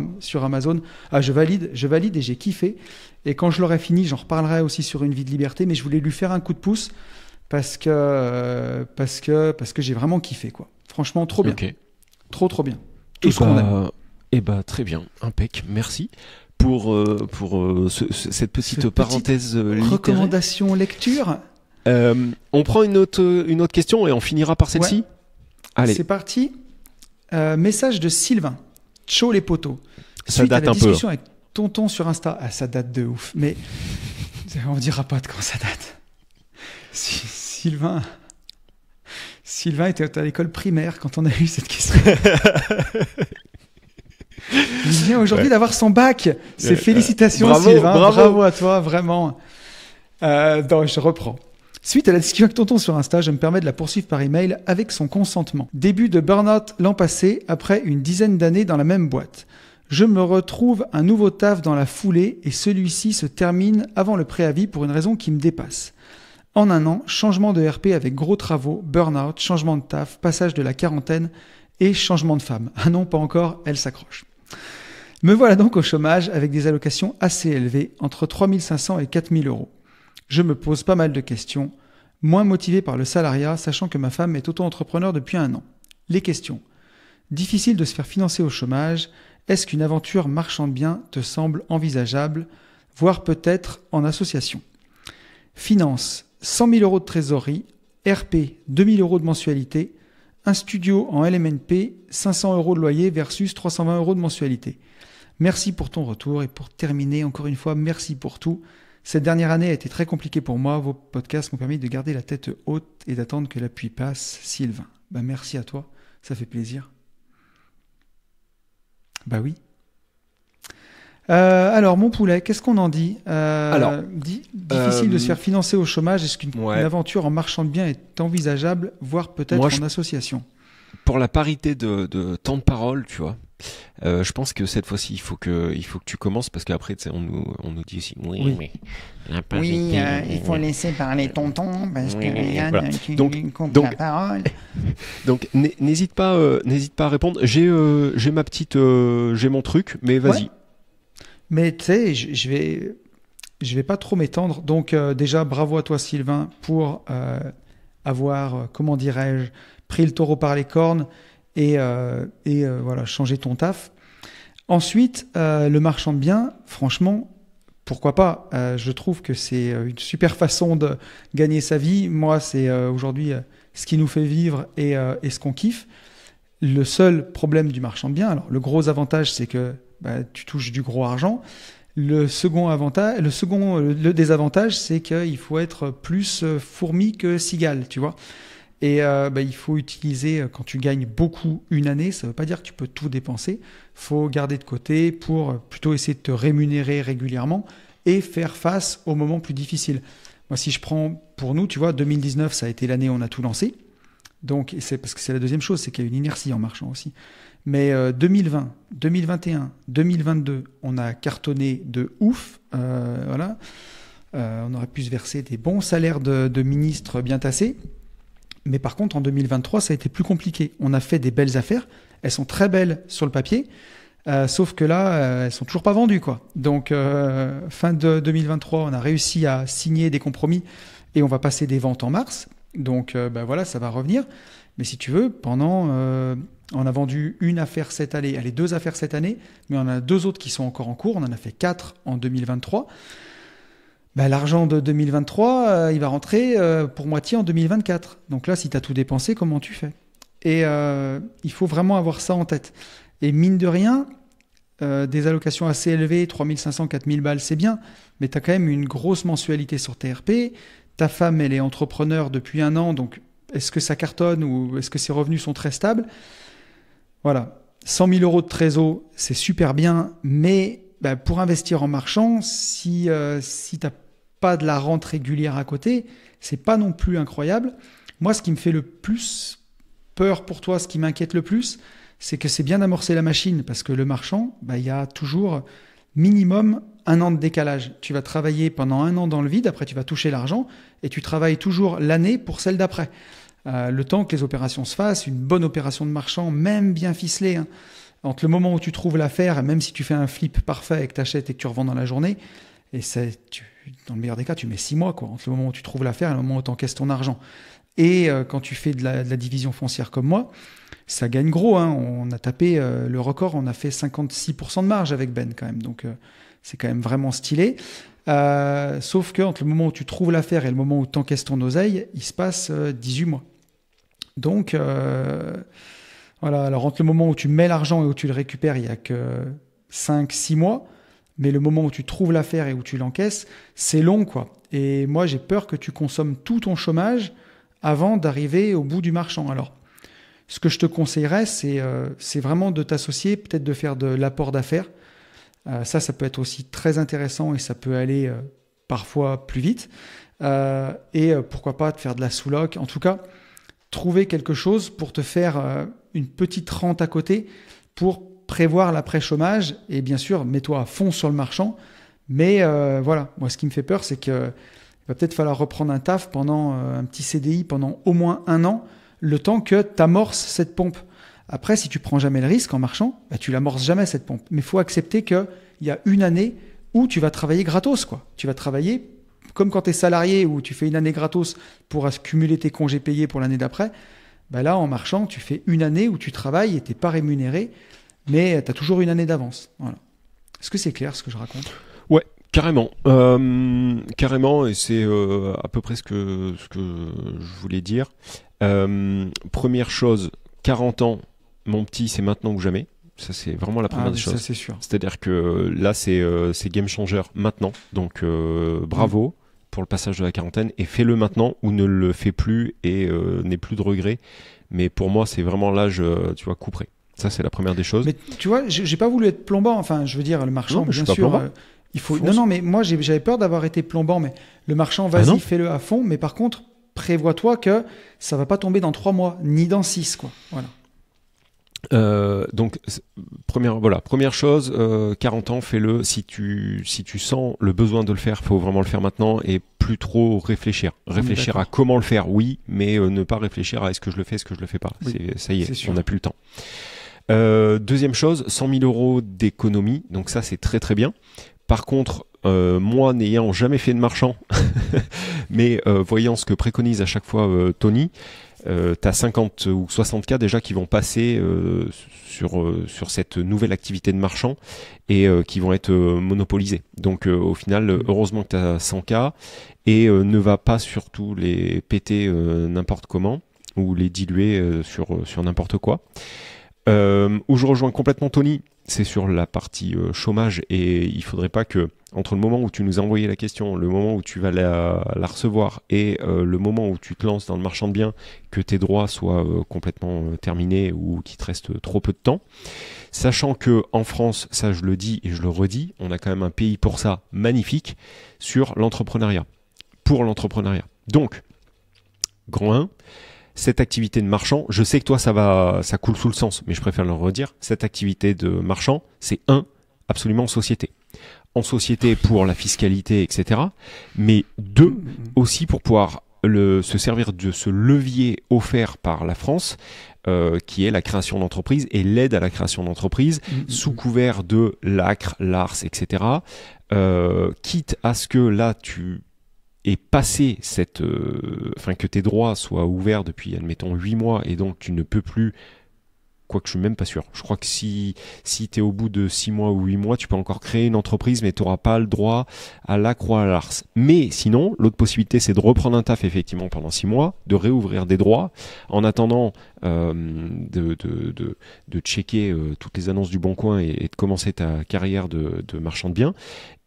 Amazon. Je valide et j'ai kiffé. Et quand je l'aurai fini, j'en reparlerai aussi sur Une vie de liberté. Mais je voulais lui faire un coup de pouce parce que j'ai vraiment kiffé, quoi. Franchement, trop bien. Okay. Trop bien. Tout ce qu'on aime. Très bien, impec. Merci pour cette petite parenthèse littéraire. Recommandation lecture. On prend une autre question et on finira par celle-ci. Ouais. Allez. C'est parti. Message de Sylvain. Ciao les potos. Ça date un peu. Discussion avec tonton sur Insta. Ça date de ouf. Mais on dira pas de quand ça date. Sylvain était à l'école primaire quand on a eu cette question. Il vient aujourd'hui d'avoir son bac. Félicitations bravo, Sylvain. Bravo à toi, vraiment. Je reprends. Suite à la discussion avec tonton sur Insta, je me permets de la poursuivre par email avec son consentement. Début de burn-out l'an passé, après une dizaine d'années dans la même boîte. Je me retrouve un nouveau taf dans la foulée et celui-ci se termine avant le préavis pour une raison qui me dépasse. En un an, changement de RP avec gros travaux, burn-out, changement de taf, passage de la quarantaine et changement de femme. Ah non, pas encore, elle s'accroche. Me voilà donc au chômage avec des allocations assez élevées, entre 3 500 et 4 000 euros. Je me pose pas mal de questions, moins motivé par le salariat, sachant que ma femme est auto-entrepreneur depuis 1 an. Les questions. Difficile de se faire financer au chômage. Est-ce qu'une aventure marchand de biens te semble envisageable, voire peut-être en association ? Finance. 100 000 euros de trésorerie, RP, 2 000 euros de mensualité, un studio en LMNP, 500 euros de loyer versus 320 euros de mensualité. Merci pour ton retour et pour terminer, encore une fois, merci pour tout. Cette dernière année a été très compliquée pour moi. Vos podcasts m'ont permis de garder la tête haute et d'attendre que la pluie passe. Sylvain. Merci à toi. Ça fait plaisir. Oui. Alors, mon poulet, qu'est-ce qu'on en dit difficile de se faire financer au chômage. Est-ce qu'une aventure en marchand de biens est envisageable, voire peut-être en association ? Pour la parité de temps de parole, tu vois. Je pense que cette fois-ci, il faut que tu commences parce qu'après, on nous dit aussi mais la parité, il faut laisser parler tonton parce que Yann tu coupe la parole. Donc n'hésite pas à répondre. J'ai mon truc, mais vas-y. Ouais. Mais tu sais, je vais pas trop m'étendre. Donc déjà, bravo à toi Sylvain pour avoir, comment dirais-je, pris le taureau par les cornes et changer ton taf. Ensuite, le marchand de biens, franchement, pourquoi pas. Je trouve que c'est une super façon de gagner sa vie. Moi, c'est aujourd'hui ce qui nous fait vivre et ce qu'on kiffe. Le seul problème du marchand de biens, alors le gros avantage, c'est que tu touches du gros argent. Le désavantage, c'est qu'il faut être plus fourmi que cigale, tu vois. Et il faut utiliser, quand tu gagnes beaucoup une année, ça ne veut pas dire que tu peux tout dépenser. Il faut garder de côté pour plutôt essayer de te rémunérer régulièrement et faire face aux moments plus difficiles. Moi, si je prends pour nous, tu vois, 2019, ça a été l'année où on a tout lancé. Donc, c'est parce que c'est la deuxième chose, c'est qu'il y a une inertie en marchant aussi. Mais 2020, 2021, 2022, on a cartonné de ouf. Voilà. On aurait pu se verser des bons salaires de ministres bien tassés. Mais par contre, en 2023, ça a été plus compliqué. On a fait des belles affaires. Elles sont très belles sur le papier. Sauf que là, elles sont toujours pas vendues, quoi. Donc, fin de 2023, on a réussi à signer des compromis et on va passer des ventes en mars. Donc, voilà, ça va revenir. Mais si tu veux, on a vendu une affaire cette année, allez, 2 affaires cette année, mais on en a 2 autres qui sont encore en cours. On en a fait 4 en 2023. L'argent de 2023, il va rentrer pour moitié en 2024. Donc là, si tu as tout dépensé, comment tu fais ? Et il faut vraiment avoir ça en tête. Et mine de rien, des allocations assez élevées, 3500, 4000 balles, c'est bien, mais tu as quand même une grosse mensualité sur TRP. Ta femme, elle est entrepreneur depuis 1 an, donc est-ce que ça cartonne ou est-ce que ses revenus sont très stables ? Voilà, 100 000 euros de trésor, c'est super bien, mais pour investir en marchand, si tu n'as pas de la rente régulière à côté, c'est pas non plus incroyable. Moi, ce qui me fait le plus peur pour toi, ce qui m'inquiète le plus, c'est que c'est bien d'amorcer la machine, parce que le marchand, il y a toujours minimum 1 an de décalage. Tu vas travailler pendant 1 an dans le vide, après tu vas toucher l'argent, et tu travailles toujours l'année pour celle d'après. Le temps que les opérations se fassent, une bonne opération de marchand, même bien ficelée, entre le moment où tu trouves l'affaire, même si tu fais un flip parfait et que tu achètes et que tu revends dans la journée, et dans le meilleur des cas, tu mets 6 mois, quoi, entre le moment où tu trouves l'affaire et le moment où tu encaisses ton argent. Et quand tu fais de la division foncière comme moi, ça gagne gros. On a tapé le record, on a fait 56% de marge avec Ben quand même. Donc c'est quand même vraiment stylé. Sauf que entre le moment où tu trouves l'affaire et le moment où tu encaisses ton oseille, il se passe 18 mois. Donc voilà, alors entre le moment où tu mets l'argent et où tu le récupères, il n'y a que 5-6 mois. Mais le moment où tu trouves l'affaire et où tu l'encaisses, c'est long, quoi. Et moi, j'ai peur que tu consommes tout ton chômage avant d'arriver au bout du marchand. Alors, ce que je te conseillerais, c'est vraiment de t'associer, peut-être de faire de l'apport d'affaires. Ça peut être aussi très intéressant et ça peut aller parfois plus vite. Et pourquoi pas de faire de la sous-loc. En tout cas, trouver quelque chose pour te faire une petite rente à côté pour prévoir l'après-chômage. Et bien sûr, mets-toi à fond sur le marchand. Mais voilà, moi, ce qui me fait peur, c'est qu'il va peut-être falloir reprendre un taf pendant un petit CDI pendant au moins 1 an, le temps que tu amorces cette pompe. Après, si tu prends jamais le risque en marchand, tu l'amorces jamais cette pompe. Mais il faut accepter qu'il y a 1 année où tu vas travailler gratos, quoi. Tu vas travailler comme quand tu es salarié, où tu fais 1 année gratos pour accumuler tes congés payés pour l'année d'après. Là, en marchand, tu fais 1 année où tu travailles et tu n'es pas rémunéré, mais tu as toujours 1 année d'avance. Voilà. Est-ce que c'est clair ce que je raconte ? Ouais. Carrément, carrément, et c'est à peu près ce que je voulais dire. Première chose, 40 ans, mon petit, c'est maintenant ou jamais. Ça, c'est vraiment la première des choses. Ça, c'est sûr. C'est-à-dire que là, c'est game changer maintenant. Donc, bravo pour le passage de la quarantaine et fais-le maintenant ou ne le fais plus et n'aie plus de regrets. Mais pour moi, c'est vraiment l'âge, tu vois, couperé. Ça, c'est la première des choses. Mais tu vois, j'ai pas voulu être plombant. Enfin, je veux dire, le marchand, bien sûr. Il faut... Non, mais moi, j'avais peur d'avoir été plombant. Mais le marchand, vas-y, fais-le à fond. Mais par contre, prévois-toi que ça va pas tomber dans 3 mois, ni dans 6, quoi. Voilà. Donc première chose, 40 ans, fais-le. Si tu sens le besoin de le faire, faut vraiment le faire maintenant et plus trop réfléchir à comment le faire, oui, mais ne pas réfléchir à est-ce que je le fais, est-ce que je le fais pas. Oui, ça y est, on n'a plus le temps. Deuxième chose, 100 000 euros d'économie, donc ça c'est très très bien. Par contre, moi n'ayant jamais fait de marchand, mais voyant ce que préconise à chaque fois Tony, t'as 50 ou 60 cas déjà qui vont passer sur cette nouvelle activité de marchand et qui vont être monopolisés. Donc au final, heureusement que t'as 100 cas et ne va pas surtout les péter n'importe comment ou les diluer sur n'importe quoi. Où je rejoins complètement Tony, c'est sur la partie chômage, et il faudrait pas que entre le moment où tu nous as envoyé la question, le moment où tu vas la recevoir et le moment où tu te lances dans le marchand de biens, que tes droits soient complètement terminés ou qu'il te reste trop peu de temps. Sachant que en France, ça je le dis et je le redis, on a quand même un pays pour ça magnifique sur l'entrepreneuriat, pour l'entrepreneuriat. Donc, grand 1, cette activité de marchand, je sais que toi ça coule sous le sens, mais je préfère le redire, cette activité de marchand, c'est absolument en société. En société pour la fiscalité, etc. Mais 2, aussi pour pouvoir se servir de ce levier offert par la France, qui est la création d'entreprise et l'aide à la création d'entreprise, sous couvert de l'ACRE, l'ARS, etc. Quitte à ce que là tu et passer que tes droits soient ouverts depuis, admettons, 8 mois, et donc tu ne peux plus, quoique je suis même pas sûr. Je crois que si tu es au bout de 6 mois ou 8 mois, tu peux encore créer une entreprise, mais tu n'auras pas le droit à l'ACRE ou à l'ARS. Mais sinon, l'autre possibilité, c'est de reprendre un taf effectivement pendant 6 mois, de réouvrir des droits, en attendant de checker toutes les annonces du Bon Coin et de commencer ta carrière de marchand de biens.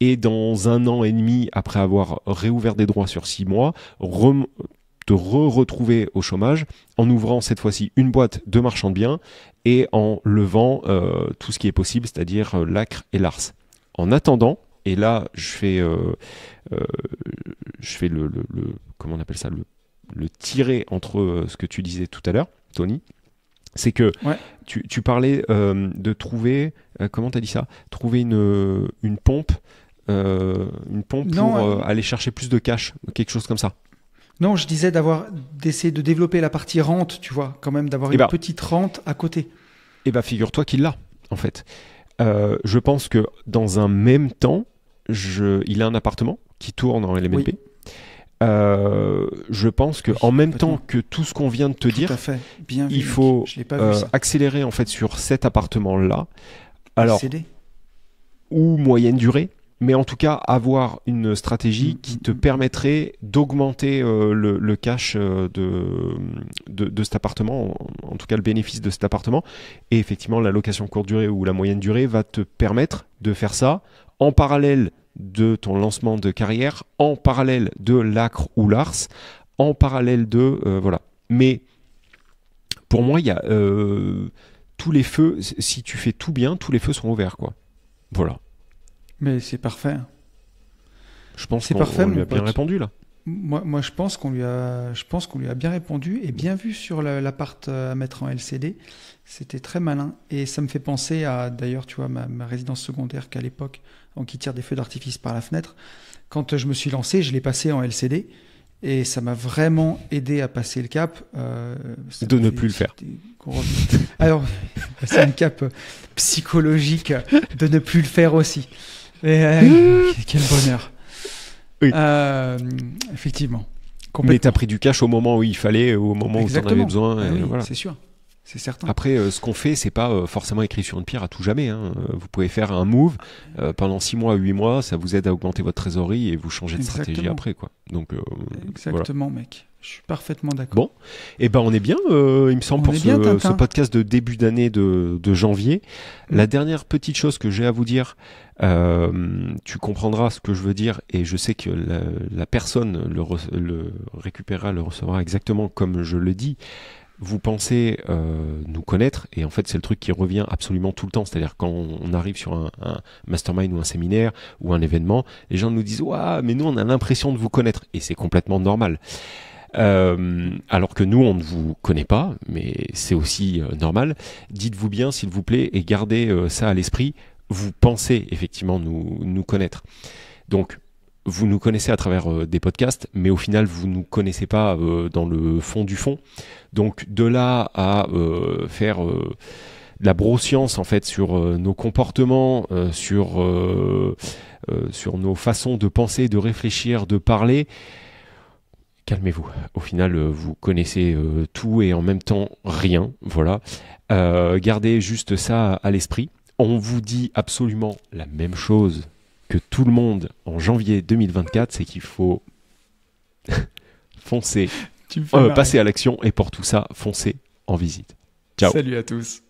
Et dans 1 an et demi, après avoir réouvert des droits sur 6 mois, te retrouver au chômage en ouvrant cette fois-ci une boîte de marchand de biens et en levant tout ce qui est possible, c'est-à-dire l'ACRE et l'ARS. En attendant, et là je fais le comment on appelle ça, le tirer entre ce que tu disais tout à l'heure, Tony, c'est que tu parlais de trouver, comment tu as dit ça, trouver une pompe pour aller chercher plus de cash, quelque chose comme ça. Non, je disais d'essayer de développer la partie rente, tu vois, quand même, d'avoir une petite rente à côté. Eh bien, figure-toi qu'il l'a, en fait. Je pense que dans un même temps, il a un appartement qui tourne en LMNP. Oui. Je pense que en même temps que tout ce qu'on vient de te dire, il faut accélérer en fait sur cet appartement-là. Alors, ou moyenne durée. Mais en tout cas, avoir une stratégie qui te permettrait d'augmenter le cash de cet appartement, en tout cas le bénéfice de cet appartement. Et effectivement, la location courte durée ou la moyenne durée va te permettre de faire ça en parallèle de ton lancement de carrière, en parallèle de l'ACRE ou l'ARS, en parallèle de... voilà. Mais pour moi, il y a tous les feux, si tu fais tout bien, tous les feux sont ouverts, quoi. Voilà. Mais c'est parfait. Je pense qu'on lui a bien répondu là. Moi, je pense qu'on lui a bien répondu et bien vu sur l'appart à mettre en LCD. C'était très malin et ça me fait penser à, d'ailleurs, tu vois, ma résidence secondaire qu'à l'époque, qui tire des feux d'artifice par la fenêtre. Quand je me suis lancé, je l'ai passé en LCD et ça m'a vraiment aidé à passer le cap. De ne plus le faire. Alors, c'est un cap psychologique de ne plus le faire aussi. Quel bonheur. Oui. Effectivement. Mais tu as pris du cash au moment où il fallait, au moment où tu en avais besoin. Oui, voilà. C'est sûr. C'est certain. Après, ce qu'on fait, c'est pas forcément écrit sur une pierre à tout jamais. Hein. Vous pouvez faire un move pendant 6 mois, 8 mois, ça vous aide à augmenter votre trésorerie et vous changez de stratégie après, quoi. Donc, exactement, voilà. Mec. Je suis parfaitement d'accord. Bon, et ben on est bien, il me semble, pour ce podcast de début d'année de janvier. La dernière petite chose que j'ai à vous dire, tu comprendras ce que je veux dire, et je sais que la personne le récupérera, le recevra exactement comme je le dis. Vous pensez nous connaître, et en fait c'est le truc qui revient absolument tout le temps, c'est-à-dire quand on arrive sur un mastermind ou un séminaire ou un événement, les gens nous disent « Ouah, mais nous on a l'impression de vous connaître », et c'est complètement normal. Alors que nous on ne vous connaît pas, mais c'est aussi normal. Dites-vous bien s'il vous plaît et gardez ça à l'esprit, vous pensez effectivement nous connaître. Donc vous nous connaissez à travers des podcasts, mais au final vous nous connaissez pas dans le fond du fond. Donc de là à faire la broscience en fait sur nos comportements, sur nos façons de penser, de réfléchir, de parler. calmez-vous. Au final, vous connaissez tout et en même temps rien. Voilà. Gardez juste ça à l'esprit. On vous dit absolument la même chose que tout le monde en janvier 2024, c'est qu'il faut foncer, passer à l'action et pour tout ça, foncer en visite. Ciao. Salut à tous.